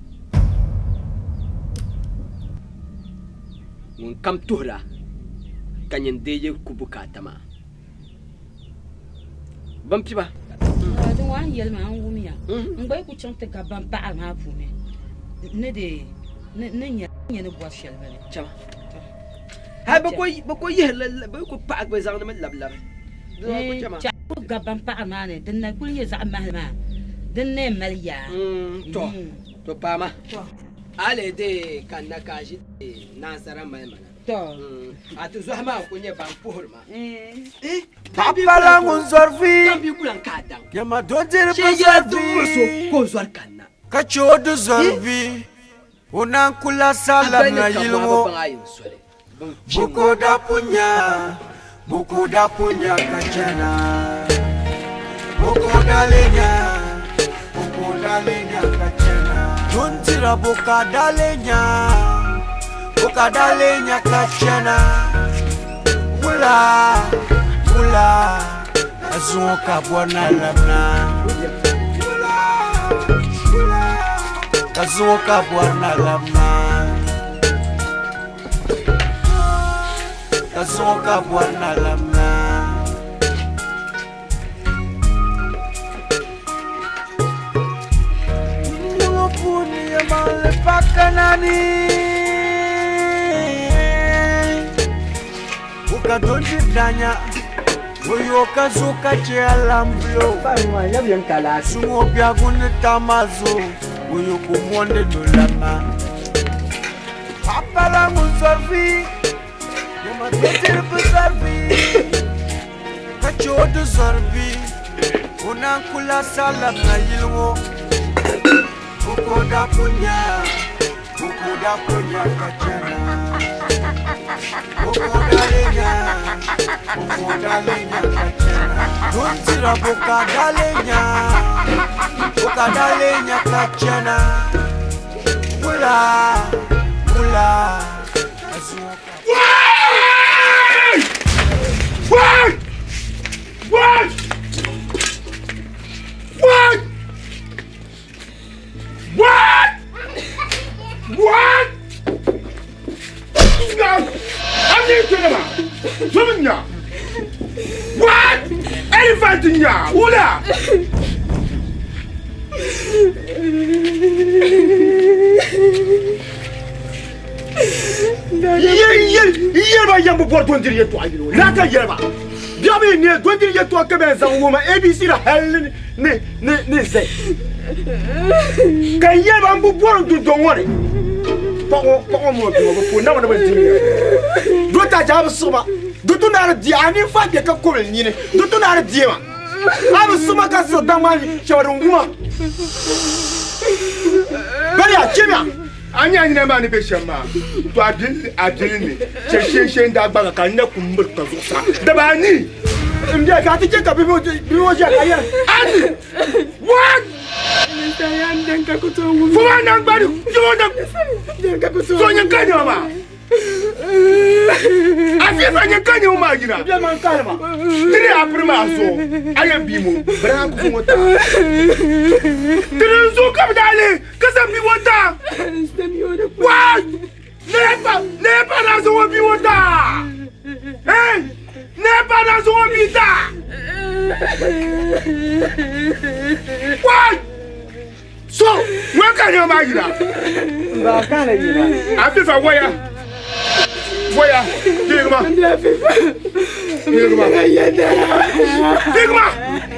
mun kam tuhura kanyen de yuku bukata ma ban fi ba don wa yel ma an wumiya ngbai ku chonte ka ban ba ma fu ne ne de ne nya ne bo shel bale chama ha ba ko ye ba ko pa ba zang na lab lab do ko chama gaban paɣa maa ni din na kuli nyɛ zaɣ' mahali maa din ne mali yaa to paama ale de kan na ka ʒi nansara mali mana a ti zɔhi maa ku nyɛ ban puhiri ma Papala ŋun zɔri kan bi kulan k'a dan yama don tiri shee yɛla duŋuri so k'o zɔri kan na ka coodu zɔri o nan kula sala na yilŋo buku da punya ka chana buku da lenya ka chana don tira buka da lenya ka chana Ula azuka bwana lamna azuka bwana lamna azuka bwana lamna Mupuni ya male pakanani Ukadonji danya Uyo kazuka chialamblo Sungo biagune tamazo Uyo kumonde nulama Papala muzarvi Yama totir buzarvi Kachodu zarvi Unankula salam na yilwo Bukoda punya kachana Bukoda lenya kachana Tuntira bukoda lenya kachana Mula What? I'm here to them. What? Elephant in ya? Ula. Yerba yambo por dondir to ayiro. Lata yerba. Biabe ne dondir to kabe za woma ABC la hel ne ze. Kan yerba mbo por do wore. Poko mo ko na wana bantini. Do ta jab suma. Do to na di ani fa de ka ko ni ne. Do to na di ma. Abu suma ka so damani shawarun kuma. Bari a kimia. Anya ni na ma ni be shama. To adil ni. Che nda gba ka na kumbur ka zo sa. Da ba ni. Ndia ka ti ka bi wo ja ka ya. Ani. What? Fuma na gbadu. So nyankanya ma. Afifa nyankanya ma gina. Bia man kalma. Tiri aprima so. Aya bimo. Bra ku mota. Tiri so kapdale. Kasa bi wota. What? Nepa na so bi wota. Hey! Nepa na so bi da. What? So, when can you imagine that? I feel for where? Digma!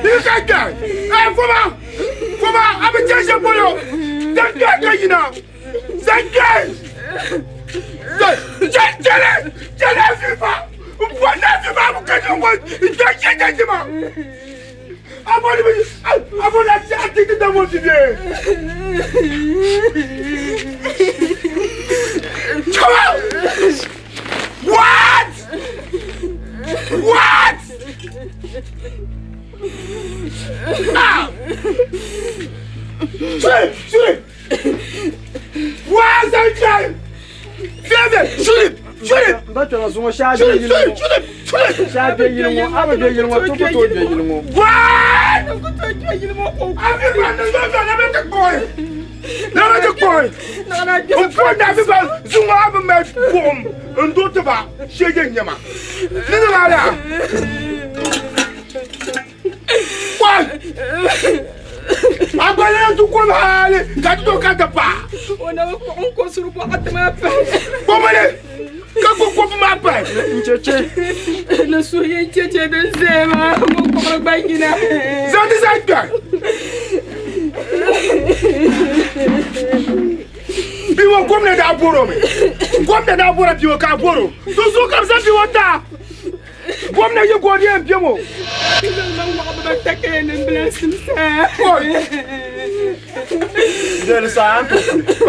You can't get! Hey, Fuma! I'm a teacher for you! Don't get you now! Thank you! Tell FIFA! What can you want? It's like you I'm going to take the devil today. Come on! What? Ah! Shoot it! What's that guy? Shoot it! What? I'm going to come home. Can't look at the bar. Oh, no, I'm going to go to my pai. Ncheche. Na suya ncheche dan zema. Mo ko ba gina. Zati zakka. Biwo gwamna da aboro me. Gwamna da aboro biwo ka aboro. Tuzu kam sa biwo ta. Gwamna yi godiya biyo mo. ba take ne blessing sa. Dele sa anto.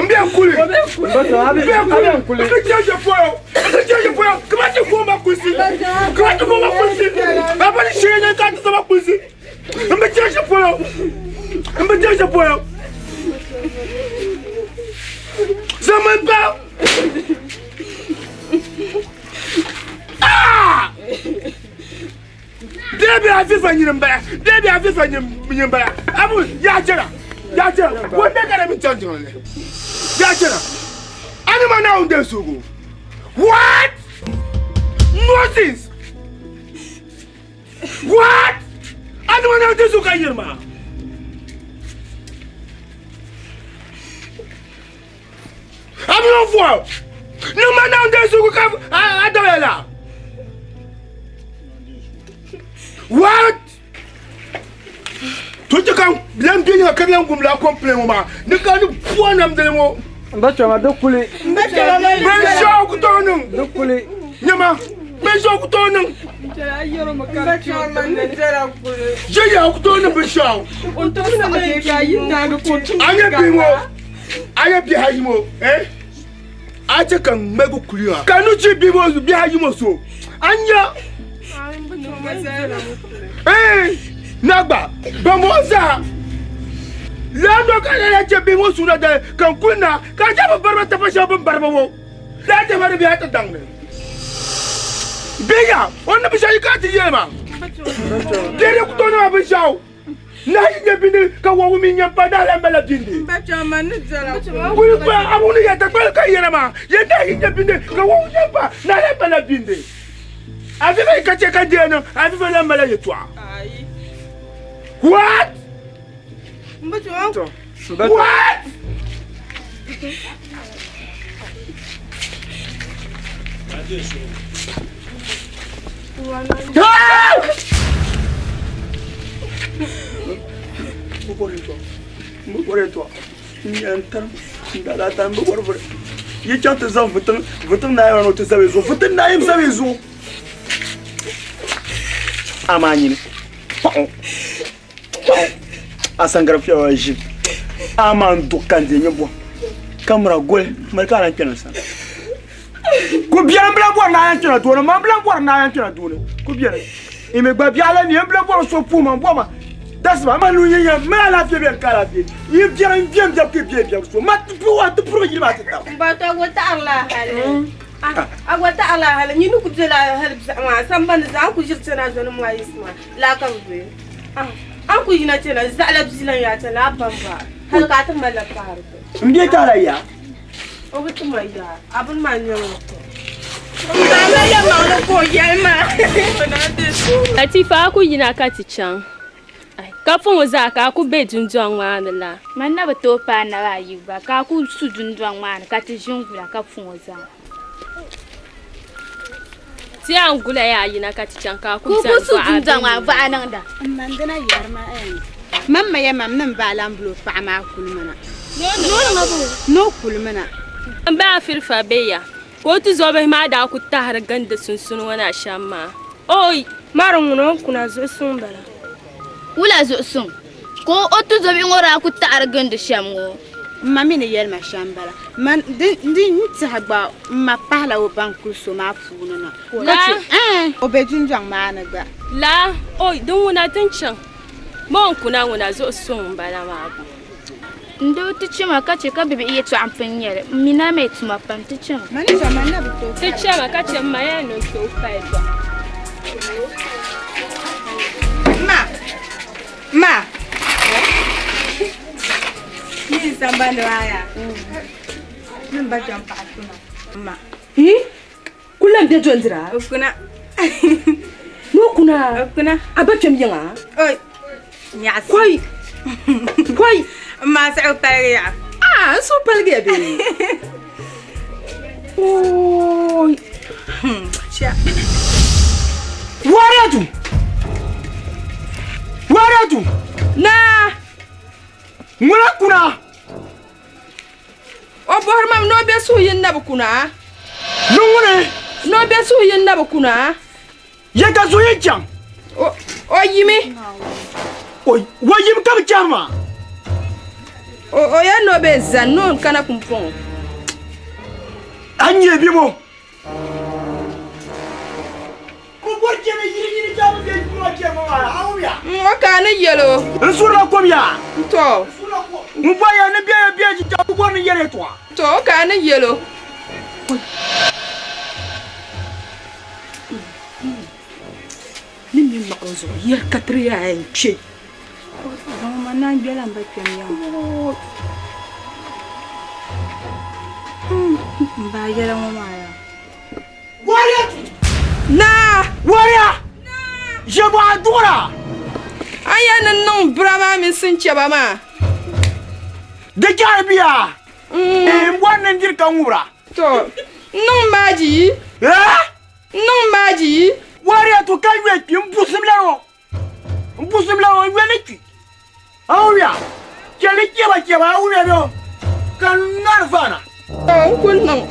Mbia kuli. Mbia kuli. Ngeje foyo. Ngeje foyo. Kama ti goma kusi. Kama ti goma kusi. Baba ni shine ka ti sama kusi. Ngeje foyo. Ngeje foyo. Zaman ba. Ah! Debi afifa nyimba. Debi afifa nyimba. Abu ya jira. Ya jira. Wonde kare mi chanjo le. Ya jira. Ani mana unde sugu. What? Nonsense. What? Ani mana unde sugu kayirma. Ami on voit. No mana unde sugu ka adawela. What? Tuja kan lambi ni kan langum la complain ma. Ni kan puanam de mo. Mbacho ma dokuli. Mbacho ma. Mbacho ku tonung. Dokuli. Nyama. Mbacho ku tonung. Jara yoro makacho ma ne jara kuli. Jaya ku tonung mbacho. On to sa ma ka yinda ga ko tun. Anya bi mo. Anya bi hayimo, eh? Acha kan megu kuliwa. Kanu chi bi mo bi hayimo so. Anya. Eh, nagba, bamoza. Lando kana je bi mo sura da kan kunna, ka ja barba ta fasha ban barba wo. Da ta bar bi hata dangne. Biya, onna bi shayi ka ti yema. Dere ku to na bi shaw. Na yi bi ni ka wo mi nyam pa da la mala dindi. Bacho ma ni jara. Ku ba amuni ya ta ka yema ma. Ye da yi bi ni ka wo nyam pa na la mala dindi. Aviva ikache kadiano, aviva la mala yetwa. Ayi. What? Mbacho. What? Toi. Il y a un temps. Il y a un temps. Vous Amani. Asangrafia wa jib. Amandu kandenye bo. Kamera gol, marka ran kenan sa. Ko biya mbla bo na yan kenan do, ma mbla bo na yan kenan do. Ko biya. E me gba biya la ni mbla bo so pu ma bo ma. Das ma ma lu yen ma la fi bien kala fi. Il bien bien bien so. Ma tu wa tu pro yi ma ta. Ba to go ta Allah hale. Agwata Allah hale ni nu ku jela hale ma samban za ku jirta na zo mu ayi isma. La ka bu. An ku yina tana zala bizilan ya tana bamba. Hal ka ta malaka har. Mbe ta rayya. O bu tuma ya. Abun ma ne mu. Ala ya ma no ko yema. Latifa ku yina ka ti chan. Ka fun za ka ku be dunduan wa na la. Man na ba to pa na ra yi ba ka ku su dunduan wa ka ti jungula ka fun za. Ti an gula ya yina ka ti chan ka ku za. Ku su dunduan wa ba nan da. Man dana yar ma en. Mamma ya mam nan ba lan blo pa ma kulmana. No kulmana. An ba firfa be ya. Ko tu zo be ma da ku ta har ganda sunsun wana shamma. Oi, marun no kuna zo sun bala. Wula zo sun. Ko otu zo bi ngora ku ta har ganda shamgo. Mami ne yel ma shambala. Man din ti hagba ma pala o banku so ma funa na. La o be junjang ma na gba. La, oi, don wuna tanchan. Mon kuna wuna zo sun bala ma ba. Ndo tichima kache ka bebe iya tu amfanyere. Mina me tu mapam tichima. Mani zaman na bito. Tichima kache maya no to faida. Ma. Ni sambando haya. Namba jampa tuna. Ma. Kula nde jonzira. Kuna. No kuna. Abachem yanga. Oi. Nyas. Koi. Koi. Ma sa utaya. So palge be. Oh. Waratu. Na. Ngula kuna. O bohar mam no be su yin na kuna. Nungune. No be su yin na kuna. Ya ka su yin cham. O yimi. O yimi ka chama. O ya no be zan no kana kumpon. Anye bi mo. Ko borke ne yiri jamu be ko ke mo awya. Mo kana yelo. Nsura ko biya. To. Mbaya ne biya ji jamu bo ne yere to. To kana yelo. Nimi makozo yer katria enche. Mama na biela mbapia miya. Mba yela mama ya. Warrior! Na! Warrior! Je bois dura! Aya non brama min sincheba ma. De Caribia! Mbwana ndir kangura. To. Non maji. Non maji. Warrior to kaywe ki mpusimlero. Mpusimlero weneki. Awya. Kele kiba awya do. Kan narfana. Kun non.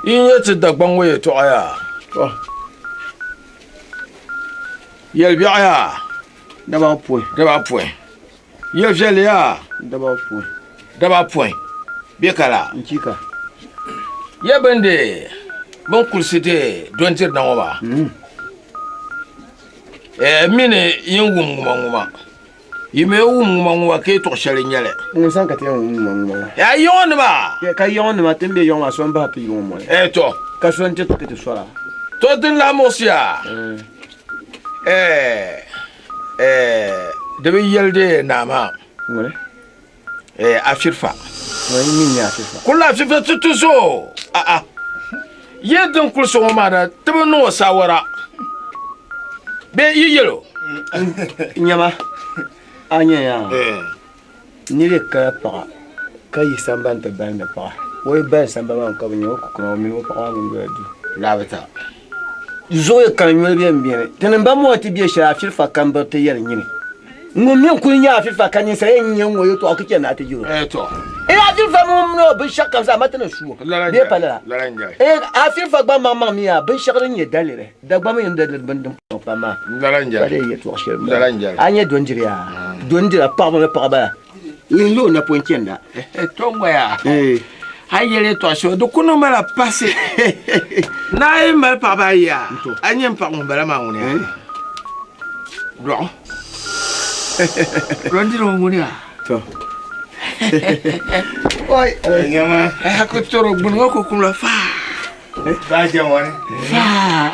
Inye ti dagban waye to aya. Yel bi aya. Daba point. Yel jele ya. Daba point. Bi kala. Nkika. Ye bende. Bon kulsite dontir na waba. Mine yin nguma. Yime nguma ke to shele nyele. Nsan ka te nguma. Ya yon ba. Ka yon ma tembe yon ma so mba pe yon mo. To. Ka so nte to te sola. To din la mosia. De bi yelde na ma. Ngole. Afirfa. Oui, ni afirfa. Kula afirfa tutu so. Yedon kulso ma da tebe no sawara. Be yiyelo. Nyama. Anya ya. Ni le ka pa. Ka yi samba nta banda pa. Wo ba samba ma ka binyo ko mi mo pa ngi du. Labata. Zo e kan yo bien. Tenen ba mo ti bi sha afirfa kan ba te yer nyini. Ngomien ko nya afirfa kan ni say nyen wo yo to akike na te juro. To. Afirfa mo no be shak comme ça maintenant chou. Be pa la. Afirfa ba mama mi ya be shak ni dalire. Da ba mi ndal bandum pa ma. Laranja. Anya dondiria. Dondira pardon pa ba. Lo na pointienda. Tongo ya. Ayele to so do kuno mala passe. Na e mal pa ba ya. Anya pa ngombala ma ngone. Do. Rondiro ngone. To. Oi, nyama. Hakutoro bungo ko kumla fa. Ba jamani. Fa.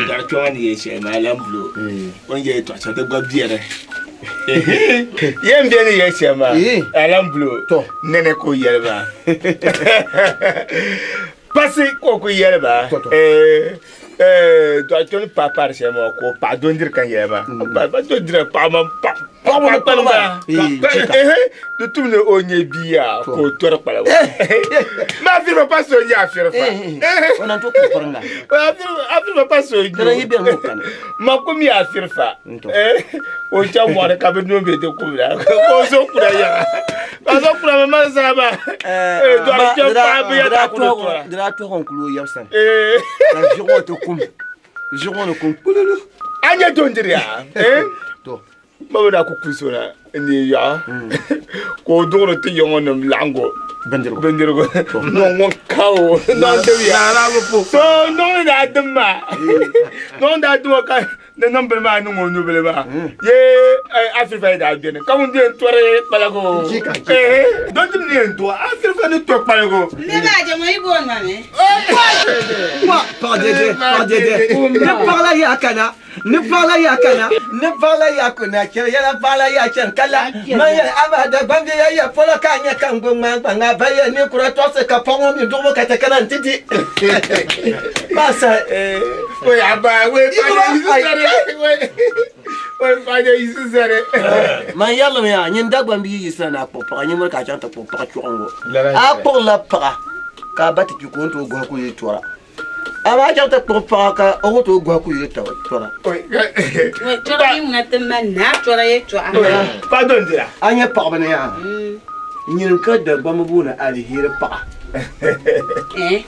Dar chwani yeshe malam blu. Onje to so de gbabiere. Yem bien yeshe ma. Alam blu. To. Nene ko yerba. Pasi ko yerba. Do atoni papa se mo ko pa dondir kan yerba. Ba dondir pa ma pa. De tout le onye bia ko tor pala. Ma firme pas so nya firfa. On en tout comprendre. Afirme pas so nya. Ma ko mi afirfa. O cha mo re ka be no be de ko la. Ko so kura ya. Ba so kura ma sa ba. Do a cha pa be ya da ko to. Dra to on kulu yawsan. Na jiro to kum. Jiro no kum. Anya dondiria. To. Bawo da ku kusora ni ya ko doro ti yongo no lango bendirgo no won kawo no de ya na go so no da dama no da do ka de number ma no no bele ba ye Afrifa da bien ka mun de tore palago don't ni to Afrifa ni to palago ne ba je mo ibo ma me pa de de de parla ya kana ni fala ya kana ni fala ya kuna kira ya fala ya can kala man ya abada bambe ya fola kanya kan gumma banga baya ni kura to se ka pongo mi domo ka ta kana titi pasa we aba we fanya isu sare man yalla me ya nyin dagba mbi yisa na popa nyin mo ka chanta popa chongo a por la para ka bati ki ko to go ko yitora ama chanta popa ka o to go ko yitora we tora yi ngata man na tora ye to pardon dira anya pa bana ya nyin ka dagba mo buna ali hira pa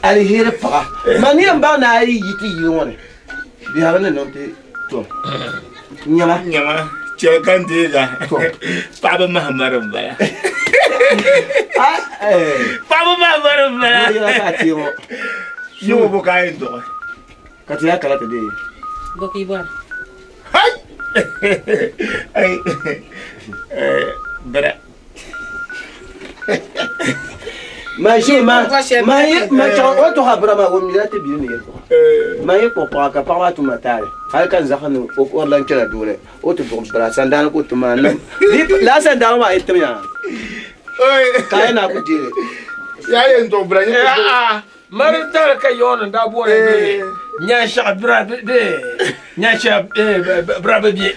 ali hira pa man yamba na ali yiti yi woni bi habana no te to nyama cekan dia Papa Mahamarun bala Papa Mahamarun bala yo buka itu katia kala tadi boki bor hai bera ma to habra ma won milati bi ni ma ye popa ka pa tu matare hay kan zakhanu o ko lan kala dole o to bra sandan ko to man la sandan ma item ya oi kay na ku dire ya yen to bra ni mar tar ka yon da bo ne nya sha bra de nya sha bra be bi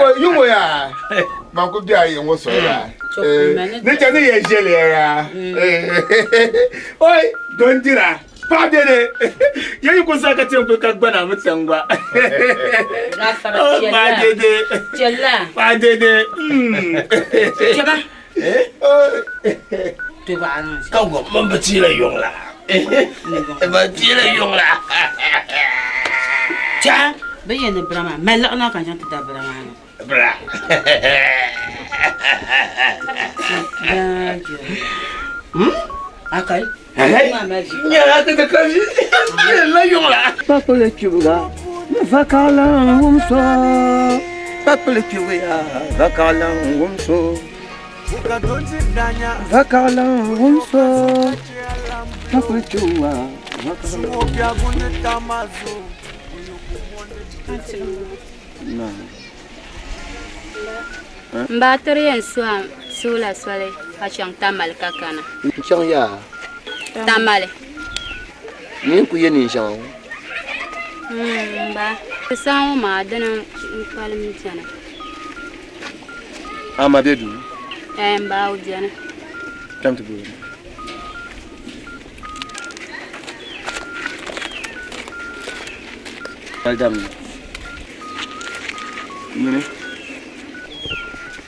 o yumo ya ma ko bi ayi won so ya ni jani ye jele ya oi don dira pa dede yayi ko saka tin ko ka gbana mutangwa pa dede chella pa dede chaba tu ba an ka go man ba ti la yong la ba ti la yong la cha ba yen brama mala na kan janta da brama bra akal nya ta ka la yong la papa le kibuga vakala umso papa le kibuga vakala umso vakala umso papa le kibuga Mbatar yen sula swale hachang tamal kakana. Chang ya. Tamale. Ni ku yen chang. Ba. Sang ma dana kalam jana. Ama bedu. Ba ujana. Tam tu bu. Aldam. Ni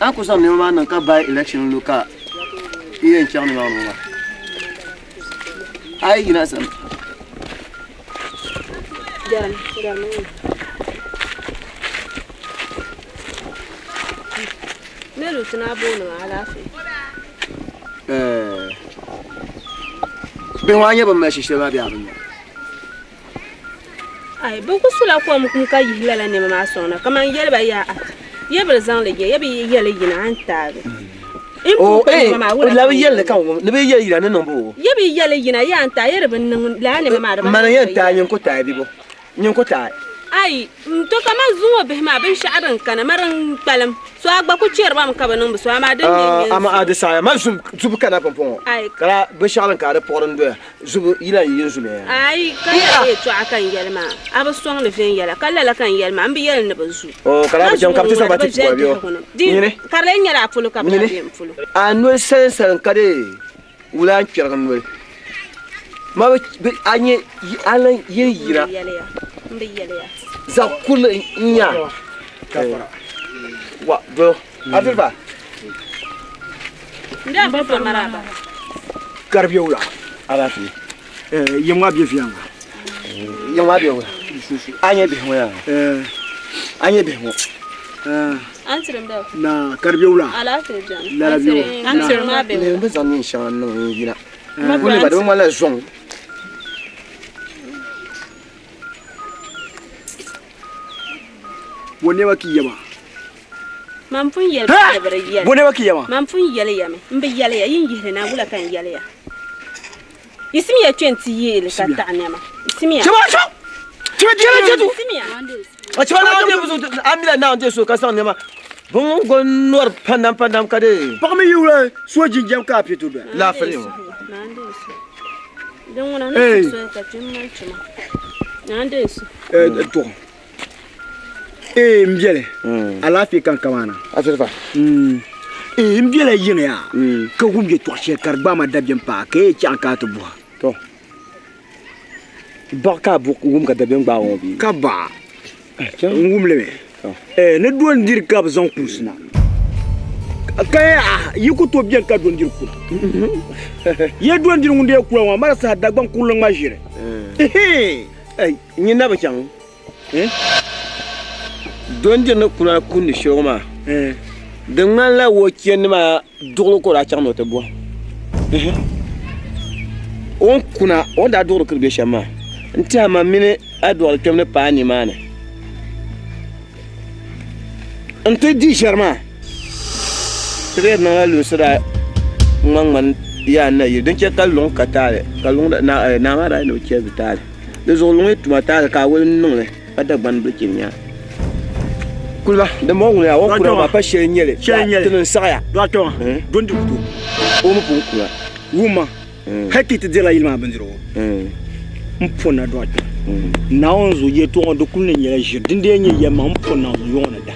ako sam ni ma nan ka by election local iyan chang ni ma ma ai ina sam jaran melu tuna bonu ala fi ben wanya ba ma shi ba biya ban ai ba ku sula ko mu kun ka yihla la ne ma sona kaman yelba ya yebel zan le yebi yele yina antare oh la yele kan ne be yele yina nan bo yebi yele yina ya anta yere ben la ne ma da man yanta nyin ko ta bi bo nyin ko ta ai to kama zuwa be ma bin sha'aran kana maran kalam so agba ku ciyar ba mu ka banin so ama dan yin ama adisa ma zubu kana pompon kala be sha'aran ka da poron do zubu ila yin zume ai kala e to akan yelma aba song le fen yela kala la kan yelma ambi yel ne bazu oh kala ba jam kapti sabati ko biyo ni kala nyara fulu ka ba bien fulu anu sen kade ulan kirgan we ma anye alan yira mbi yele ya za kul nya wa bro adirba nda ba fa maraba karbiola ala fi yemwa bi fianga yemwa bi wa anye bi ho ya anye bi ho antirim da na karbiola ala fi jan la bio antirim ma be ne be zan ni shan no yina ko le ba do mala zong wone wakiyama man fun yel da bare yel wone wakiyama man fun yel yame mbe yel ya yin yihre na wula kan yel ya ismi ya 20 yel ka ta nema ismi ya a ci wala ne buzo amila na ande so ka san ne ma bon gon nor pandam kade pa mi yula so jinjam ka pitu do la fere mo don wona na so ka timma chuma nande so to mbiele ala fi kan kamana afirfa mbiele yin ya ka gumje to she karba ma dabjem pa ke ci an ka to bo to barka bu gum ka dabjem ba won bi ka ba ngum le ne don dir ka zon kusna kaya yiku to bien ka don dir ku ye don dir ngunde ku wa mara sa dagban kulun ma jire ni na ba chan don dir na kula kun ni shoma de man la wo kien ma doglo ko la chan no te bo on kuna on da doglo kirbe shama ntia ma mine adwal kemne pa ni mane ante di sharma trer na lu sura ngman ya na yi dan ke kallon katale kallon na ma da no ke bitale de zo long tu mata ka won non le ada ban blikin ya kulba de mo ngula wa kula ba pa shenyele tin saya do to don di kutu o mo pun kula wuma hakki te dela ilma bandiro mpona do to na onzo ye to on do kulne nyela je dinde nye ye ma mpona zo yona da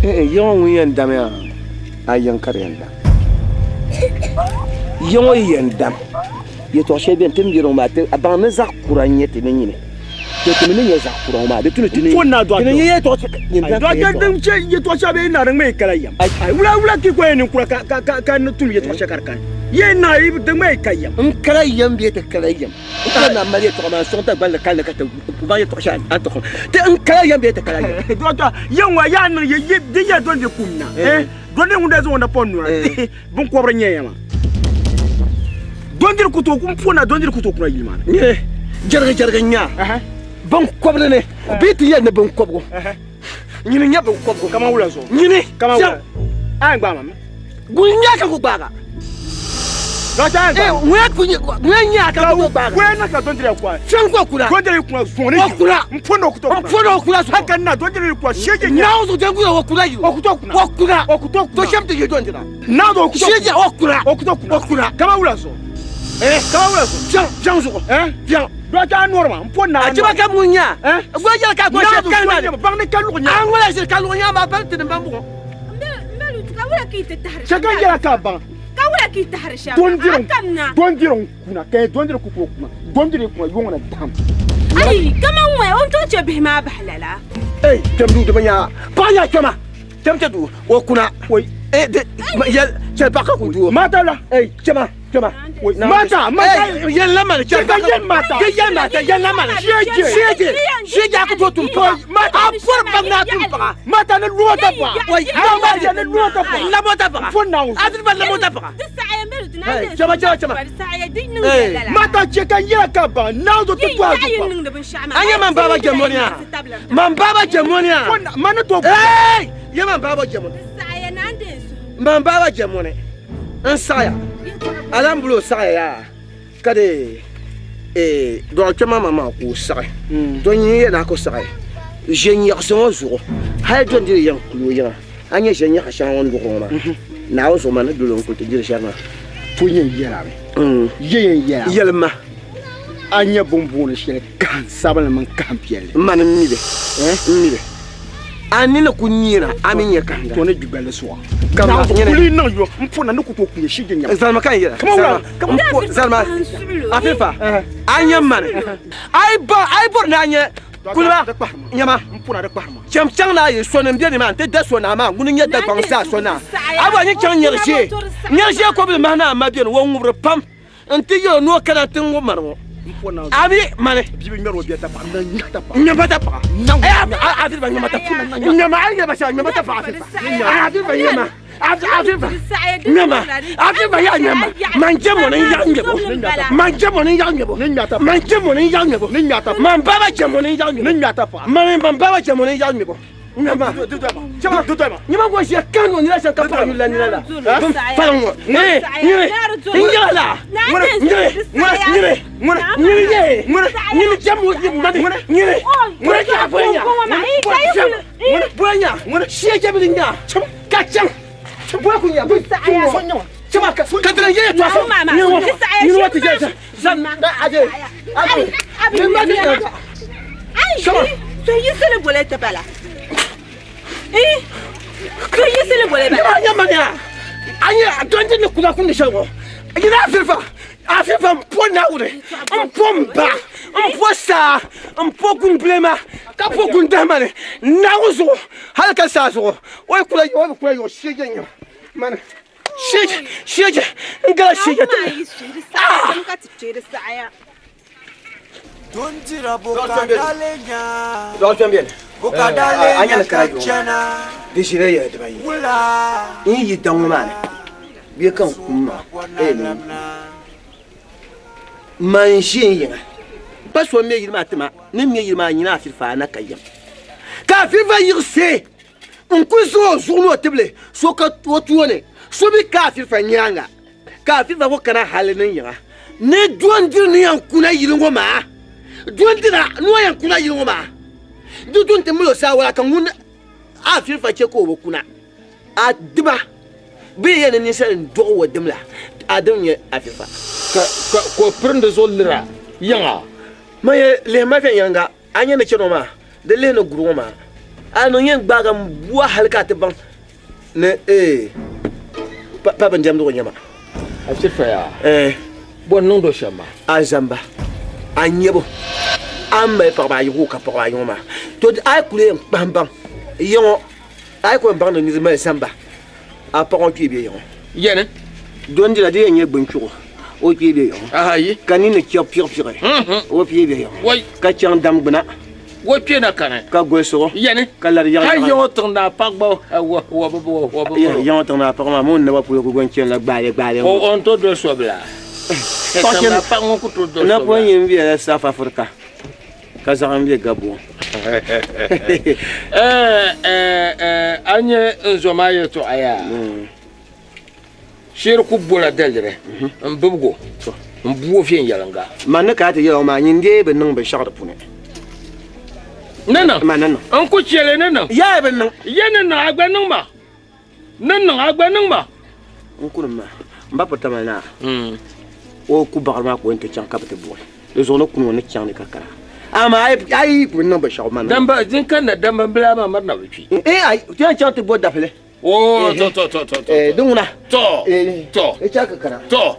yon yen dam ya ayan karenda yon yen dam ye to shebe tem jiro ma te aban za kuranye te nyine te te ne za kurama de tunu tini fonna do ne ye to yin da do dem che ye to shabe na ran mai kala yam ai wula ki ko yin kura ka na tunu ye to shakar kan ye na yi de mai kayam in kala yam be te kala yam kana mari to ma son ta bal kala ka te ba ye to shan an to te in kala yam be te kala yam do yan wa ya na ye de ye don de kumna don ne hunda zo na ponnu bun ko bra nyeyama don dir kuto kum fona don dir kuto kuna yilmana ne jarga nya ban kobre ne biti ye ne ban kobgo nyini nya ban kobgo kama wula so nyini kama wula an gba mama gunya ka ko baga Gata nya ka ko baga we na ka don dire kwa chen ko kula don dire kuna so ne kula mpono kula so haka na don dire kwa shege nya na zo de kula kula yi kula to shamte ye don dira na do shege kula kama wula so kama wula so jan zo jan Dota normal, mpona. Ajiba ka munya. Gwaja ka ko she kan. Bang ne kalu nya. An wala she kalu nya ba ban tin bambu. Mbelu ka wala ki te tahar. Shakan jara ka ban. Ka wala ki tahar sha. Don dirong kuna kay don dir ku kuna. Don dir ku yongona dam. Ai kama wa on to che be ma bahlala. Tamdu de banya. Banya kama. Tamtadu wa kuna. Oi de yel che ba ka ku du. Mata la. Chama. Mata yan lamar ce ga yan mata yan lamar shege ku to tum to mata abur bana tum ba mata na ruwa ta ba wai mata na ruwa ta ba la mota ba fonna adil ba la mota ba sa'aya melu dinale chama sa'aya dinnu la mata ce kan yira ka ba na do to to anya man baba jamonia man to ya man baba jamonia sa'aya nande man baba jamonia an saya alambulo saya kade do chama mama ko sai do nyi na ko sai je nyi so zo hay do ndi yan kulo ya anya je nyi ka shan won go ma na o so man do lon ko te jira sharma to nyi yera be yera yelma anya bombona shele kan sabal man kan piele man mi be ani na kunyira aminye kan to ne jubele so kama kuli na yo mpona ne kuto kunye shige nya zalma kan yira kama zalma afifa anya man ai bor na anya kulba nyama mpona de kparma chang na yi so ne mbi ni man te da so na ma ngunu nya da kwang sa so na aba ni chang nyerje ko bi mana ma bi no wonwure pam nti yo no kana tin wo marwo abi mane bibi ngaro bi ta pa na nyata pa nyama ta pa afir ba nyama ta pa nyama ai ba sha nyama ta pa afir ba nyama afir ba nyama afir ba ya nyama manje mo ne ya nyebo manje mo ne ya nyebo manje mo ne ya nyebo man baba je mo ne ya nyebo man baba je mo ne ya nyebo Nama. Chama do tema. Nyama ko shi kanu ni la san ka pa yula ni la. Falango. Eh. Ingala. Ni jamu made. Ni ka bonya. Bonya. Shi jamu nya. Ka cham. Boy ku nya. Chama ka tra ye to so. Ni wa ti ja. Zan da aje. Ni ma ni. Chama. So you celebrate ta bala. So you celebrate bala. Nyamanya. Anya donje ne kuda kun shawo. Ina afifa mpona ure. Mpomba. Mposa. Mpokun blema. Kapokun damane. Nauzo. Halka sazo. Oy kula yo shigenya. Man. Shige. Ngala shige. Ka tire saya. Tontira boka dalenya. Lo bien. Boka dalenya. Anya na karayo. Dishire ya dbai. Wala. Yi dangu mane. Biye kan kuma. Man shin yin. Pas so me yirma tema. Ne me yirma nyina afirfa na kayam. Ka afirfa yirse. Nkuzo zuno teble. So ka wotuone. So bi ka afirfa nyanga. Ka afirfa ko kana halin yin. Ne duandir ni yankuna yiringo ma. Duandira no yankuna yiringo ma. Du dunte mulo sa wala kan mun afirfa ce ko bokuna. Adiba. Bi yana ni sai do wadimla. Adam ya afirfa. Ko prende zolira yanga. Maye le mafe yanga anya na cheno ma. De le no guru ma. Ano yen gbaga mbuwa halka te ban. Ne Papa njam do nyama. Afirfa ya. Bon non do chama. Azamba. Anyebo. Amba papa yuko ka papa yoma. To ay kule bambam. Yon ay ko bang no nizima samba. A papa ki bi yon. Yene. Don dira de nye bunchuro. O ki bi yon. Ayi. Kanine ki pire. O pi bi yon. Way. Ka tian dam bna. Wo pie na kana. Ka goso. Yene. Ka lar yan. Hay yon tonda pakbo wo. Yon tonda pakma mon na wa pu ko gonchen la gbale. O on to do sobla. Na po yimbi ya South Africa. Kazambi Gabon. Anye nzomaye to aya. Shir ku bola dalre. Mbubgo. Mbuo fi yalanga. Man ka ta yawa ma nyinde ben nan be shar pune. Nana. Manana. An ku chele nana. Ya ben nan. Yene na agba nan ma. Nana agba nan ma. Nkunuma. Mbapota mana. O ku barma ko ente chan kapte boy le zono kuno ne chan ne kakara ama ai ko nan ba shaw man damba din kan da damba bla ma marna wuci ai tian chan te boda fele o to dunguna to e cha kakara to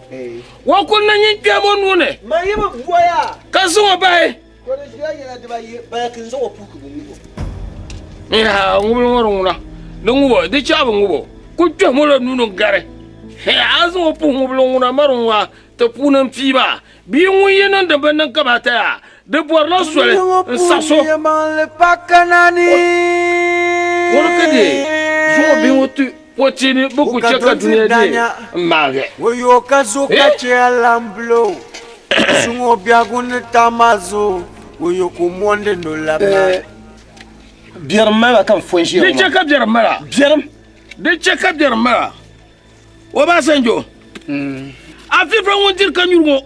wa kun nan yin kemo nune ma yima boya kasu wa bai ko da shi yana da bai ba kin zo ku ku ya ngubul ngoruna dungubo di cha bungubo ku temo nunu gare he azu pu ngubul nguna marunwa te punan fiba bi nguyen de banan kabata ya de borla sole saso le pakanani wona kede zo bi wotu potini boku cheka dunia de mage woyo kazo kache alamblo sungo biagun tamazo woyo ko monde no labna bierma kan fonji de cheka bierma de cheka bierma Obasanjo Afifra wontir kanyurgo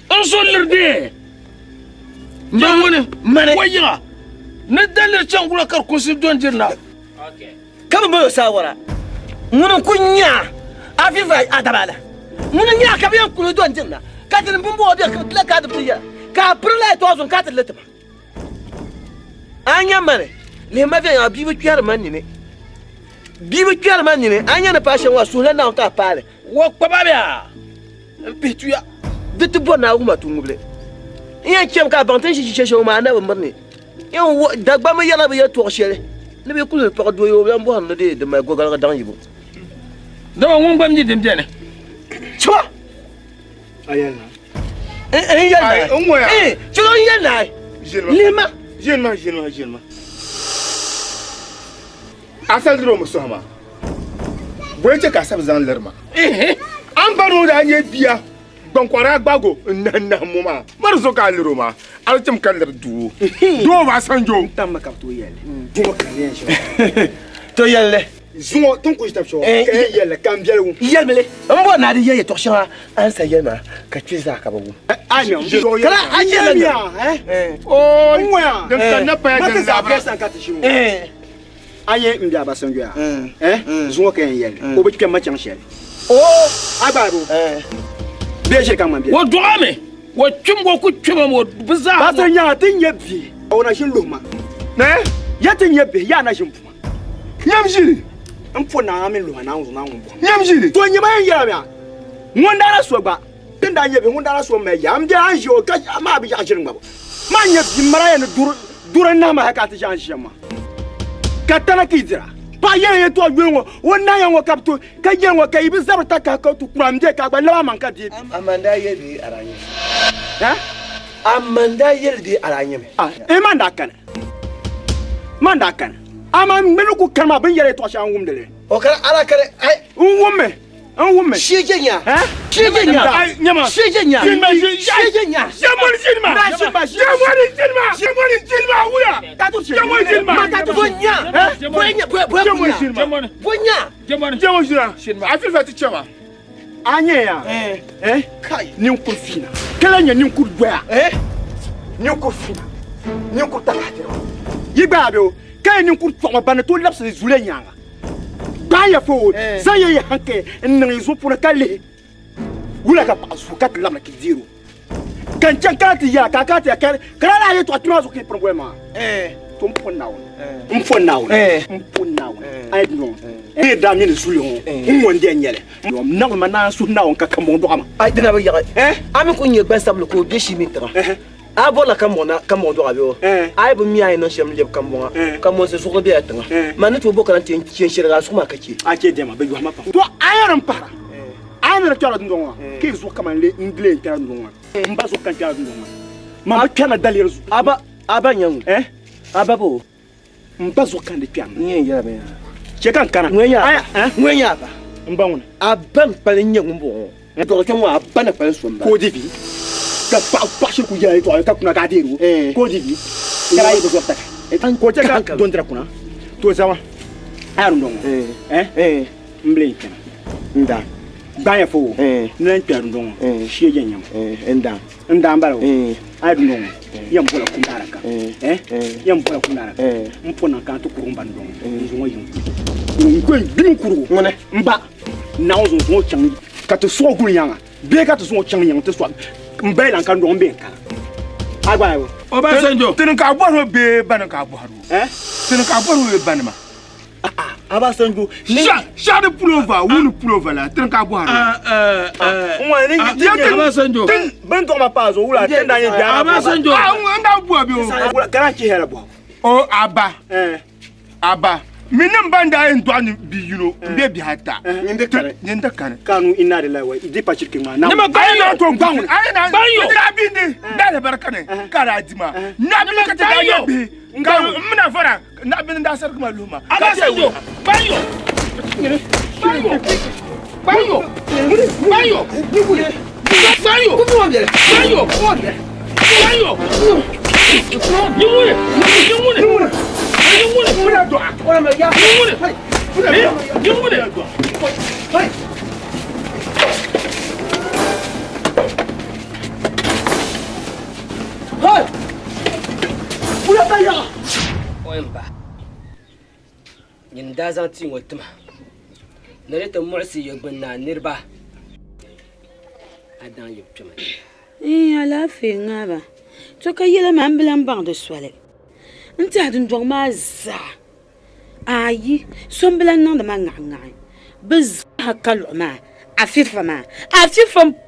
on solirde Njamone mane waya ne dalle changula kar kusib don dirna okay kama ba sawara mun kunya Afifa adabala mun nya ka biyan kulu don dirna ka tin bumbo de ka ka da tiya ka prela to zon ka tilata anya mane le ma fi ya bibi kyar man ne bibi kyar man ne anya na pashe wa sulan na ka pale wo kwababia Pituya, de te bonne à Ouma Tunguble. Il y a un qui a banté chez Omana ou Marne. Et on d'Agba Yala Bia Torchel. Ne me coule par deux ou bien boire de ma gogara dans you. Non, on va me dire bien. Tu vois? Ayana. Eh, tu l'as Yana. Lima. Généralement. Asal Rome Soma. Boye Kassab Zanlerma. Ambaro da nye bia. Bankwara gbago nana muma. bar so ka liroma altim kan lir du do ba sanjo tamma ka to yelle do ka yen sho to yelle zungo ton ko jita sho yelle kam bielu yelle mbo na di yeye to sha an sa yema ka twiza ka babu anya kala anya oh ngwa de kan na pa de za ba san ka tishu aye mbia ba sanjo ya zungo ka yelle o be kema chan shele oh agbaro beje kan man bi wo doame wo twimgo ku twema mo biza ba san ya tin ye bi ona shin luma ne ya tin ye bi ya na shin pu nyamjiri mpo na amen luma na nzo na ngbo nyamjiri to nyima ya ya ngunda na so gba tinda ye bi ngunda na so me ya mde anjo ka ma bi ya jirin gbabo ma nye bi mara ye dura na ma ka ti jan shema katana kidira pa ye to gwenwo wona ye wo kapto ka ye wo ka ibi zabta ka ka tu kuramje ka gba lawa man ka di amanda ye bi aranye ha amanda ye di aranye e manda kan ama menu ku kama ban yare to sha ngum dele o kala ala kale ai ngumme shigenya nyama shigenya uya tatu bonya afifa ti chama anye ya kai ni ku fina kala nya ni ku dwa ni ku fina ni ku takate yigba be o kai ni ku to ba na to lapse zule nyanga baya fo zaye hanke nan zo pour kale wula ka pasu ka lamna ki zero kan chankati ya kakati ya kala la yeto atuma zo ki problema to mponawo ai no da mi ni zule ho wonde nyele na ma na su na on ka kamon do ama ai dina ba ya ami ko nye gba sablo ko bi shi mi tra abola kamona kamondo abio ai bu mi ai no shem leb kamona kamon se so ko be atanga man to bokala tin chen shirga su ma kake ake dema be yo ma pa to ayaram para ayana tala ndonga ke zo kamale ingle tala ndonga mbazo kan tala ndonga ma kana dalir zu aba nyangu ababo mbazo kan de pian nyen ya be che kan kana ngwenya ba mbawuna aban pale nyangu mbo to ko mo abana pale so mba ko divi ka pa shi ku ya to ka kuna ka diru ko divi kala yi zo taka ko che ka don tra kuna to zawa aru ndongo mble kana nda baya fo nan twa ndongo shi ye nyam nda mbaro aru ndongo yam bola kunara ka yam bola kunara mpona ka to kurumba ndongo nzo yin ko bin kuru ngone mba na ozo zo chang ka to so gun yanga be ka to so chang yanga to so mba lan kan do mbe kan agba yo Obasanjo tin ka boro be ban ka boro tin ka boro be ban ma Obasanjo sha de pulova wulu pulova la tin ka boro ngwa ni Obasanjo tin ban to ma pazo wula tin da yin biya Obasanjo nda bu abi o kana ki hera bo o aba minim banda en doan bi yuno be bi hata nyenda kan kanu inna de lawa idi pa chirkin ma na ma na to gbawo na bayo da bi ni da le barakane kara dima na bi ka ta yo bi nga mna fara na bi nda sar kuma luma Obasanjo bayo Wemba yinda zan tin wotuma nareta mu'si yobna nirba adan yobtuma ala fe ngaba to ka yela man bilan bang de swale nta dun dong ma za ayi som bilan nan da ma ngai biz hakal ma afifa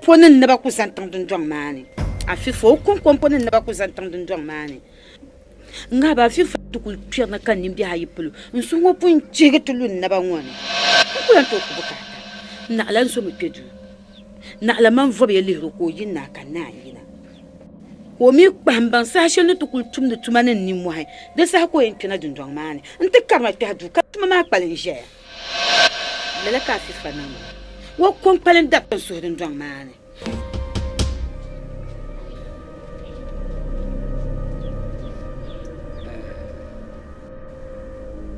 ponen na ba ku santang dun dong ma ni afifa kon ponen na ba ku santang dun dong ma ni ngaba afifa tukul pierna kan nimbi hayi pulu nsungo pun chege tulun na ba ngwana ku lan to ku buka na lan so mi pedu na la man vobe le ko yin na kan na yina o mi kpamban sa shenu tukul tum de tumane ni mo hay de sa ko en pina dun dong mane nte karma ta du ka tuma ma kpalen je le la ka fi fanan wo kon kpalen da so dun dong mane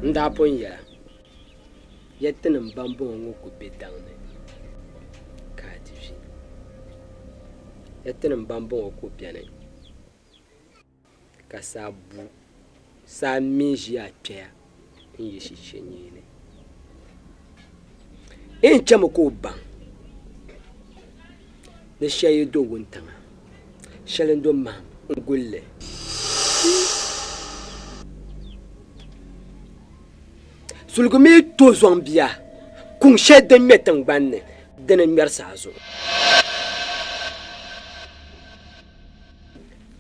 nda pon ya yettin bambo ngoku bedanne ka divi yettin bambo ngoku piane ka sabu sa minji a pia in yishi chenyene in chama ko ban ne shayi do wuntanga shalen do ma ngulle sulgumi to zombia kun shedde metan banne dana mer sazo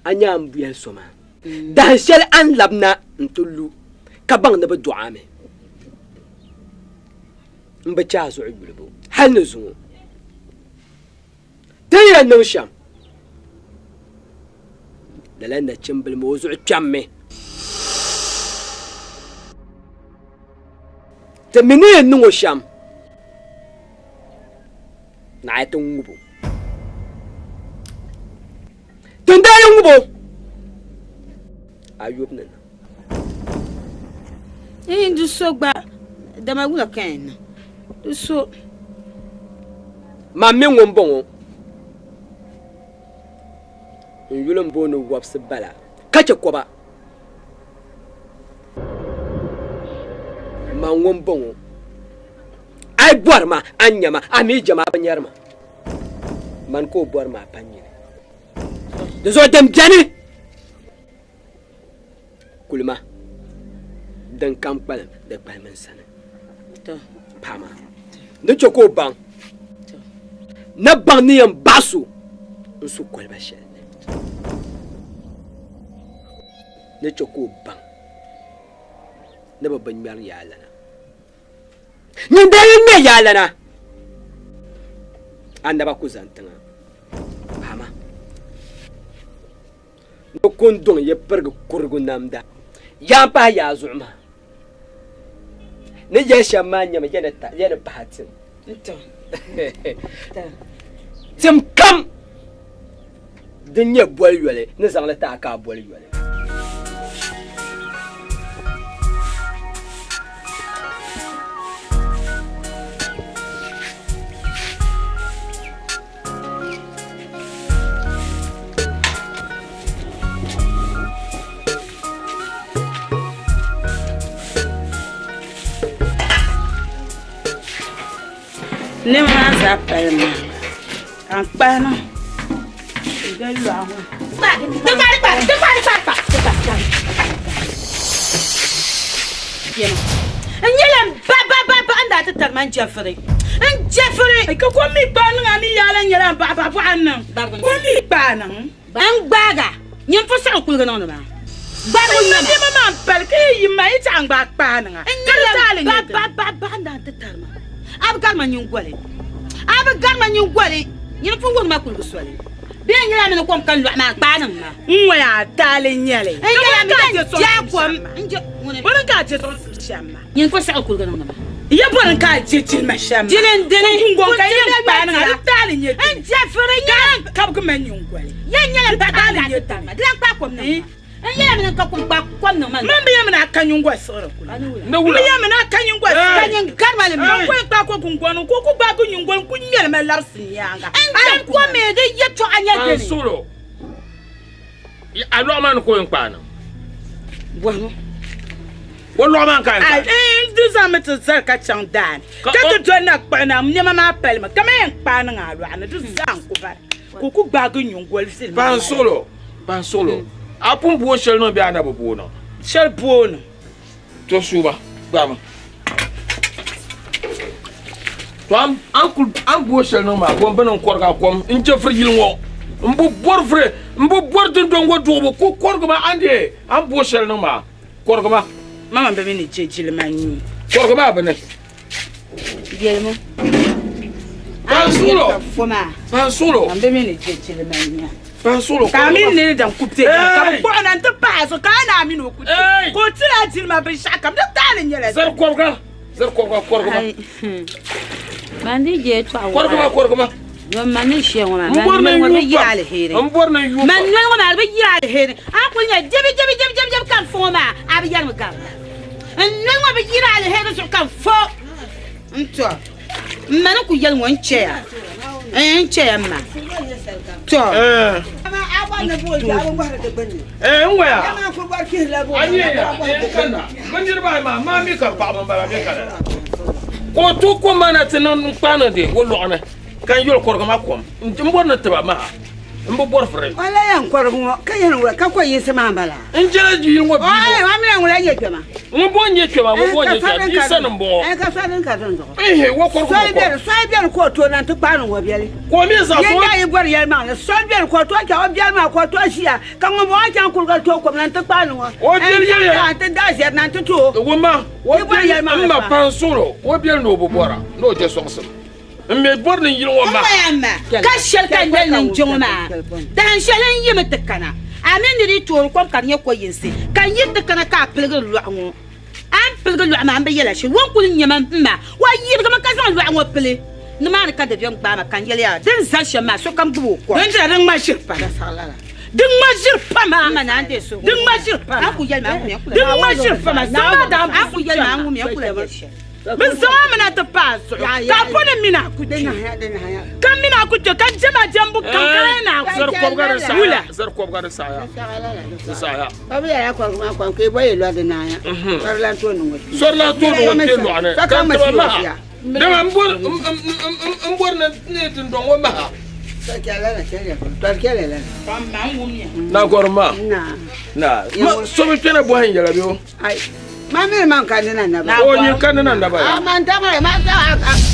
anya ambuya soma dan shel an labna ntulu kabang na baduame mbacha zo ibulbu hal nazu tayya no sham dalana chimbal mozu chamme temini no sham na atungubu tundayo ngubo ayub nana du so gba dama wula kan du so ma me ngombongo yulum bono wapse bala kace koba ma ngombongo ay borma anyama ami jama banyarma man ko borma panyine de zo dem jani kulma dan kampal da palmen sana to pama de choko bang na bang ni ambasu nsu kolba shel ne choko bang ne babban miyar yalana nin da yin me yalana annaba ku zantanga pama no kondon ye perga kurgu namda yampa ya zuma ne ya shamanya ma yana pahatin to tim kam dunya bol yole ne zangla ta ka bol yole ne ma za palma kan pano de lo awon de pari Nyelam ba anda ta tarman Jeffrey. En Jeffrey ko mi ban ngami yala nyelam ba annan. Ko mi ban an gbaga. Nyem fo sa ko gana ma. Gbaga ni ma ma pel ke yima ita an gba pa nan. Nyelam ba anda ta tarma. Ab garma nyun gwale. Nyem fo won ma ko swale. Be nyelam ne kom kan lo ma pa nan ma. Nwa ya tale nyele. Nyelam ka je kom. Wala ka je shama yin ko sa ko ganan ba ya boran ka jijil ma shama jinin dinin ngon ka yin ba na tali nye en jefere nya ka ko men yin gwale yan nya ba tali nye ta ma dan pa ko na en ya men ka ko pa ko na ma man biya men aka yin gwa soro ko na wula biya men aka yin gwa kan kar ma le men ko pa ko gon ko ba ko yin gon ku nyel ma larsin yanga en ko me de yeto anya de solo alo man ko yin pa na bueno Wolo man kan ka this am to sir ka chang dan ka to na pa na nyama ma pel ma ka men pa na alo ana to zan ko ba ko ku gba go nyungol sil ban solo apun buo shel no bi ana bo no shel buo no to suba gba ma to am buo shel no ma ko ban ko ka kom in je frigil ngo mbu bor dun dongo dobo ko korgo ma ande am buo shel no ma korgo ma mama be ni jejile mani korgo ba bane yelmo ban solo ambe me ni jejile mani ban solo ka min ne dan kupte ka ko nan ta paso ka na min ku ko tira jilma be shaka da tale nyele zar korgo ma bandi je to korgo ma yo mani she ngoma man be yale here man ngoma be yale here akwa nya jebi kan foma abi yan ga nwa ba yira al hera so kan fo nto mmana ku yel won chair chair ma to ama aba na bo ja bo har da banni ngwaya ama ko barki la bo ani ya kana banjir ba ma mi kan pa ban bala be kala ko to ko mana tinan kpana de wo lokna kan yol ko ma kom mbor na taba ma mbo bor fere wala yan ko ngo kan yan wala ka ko yese ma bala njela ji ngo bi ay wa mi yan wala nye kema ngo nye kema ngo nye kema di sanin bo ka sanin ka don zo wo ko ko so bien ko to na to kpanu wo biale ko mi sa so ya yi bor yel ma so bien ko to ka o biale ma ko to sia kan ngo wa kan ko to ko na to kpanu o biale yele ya ta da sia na to wo ma wo biale ma pan solo wo biale no bo bora no je so so me bor ni yilo wo ma ka shel kan del nin joma dan shelen yim tekana amen ri to ko kan ye ko yinse kan yit tekana ka pelga lu anwo an pelga lu ma ambe yela shi won kul nyama ma wa yir ga ka san lu anwo pele ni ma ka de bion ba ma kan yele ya den za shema so kan bu ko den jira den ma shir pa da salala den ma shir pa ma na ande so den ma shir pa aku yel ma ku den ma shir pa ma sama da aku yel ma ku me ku le min zama na ta paso ka pone mina ku de kan mina ku to kan jama jambu kan kana zar ko gar sa zar ko gar sa ya abi ya ko ma ko ke boye lo de na ya sor la to no te lo ane kan to ma de ma mbor na ne tin do ngo ma na gorma na so mi tena bo hen jala bi o ai ma me man kan na na ba o ni kan na ba man ta ma ta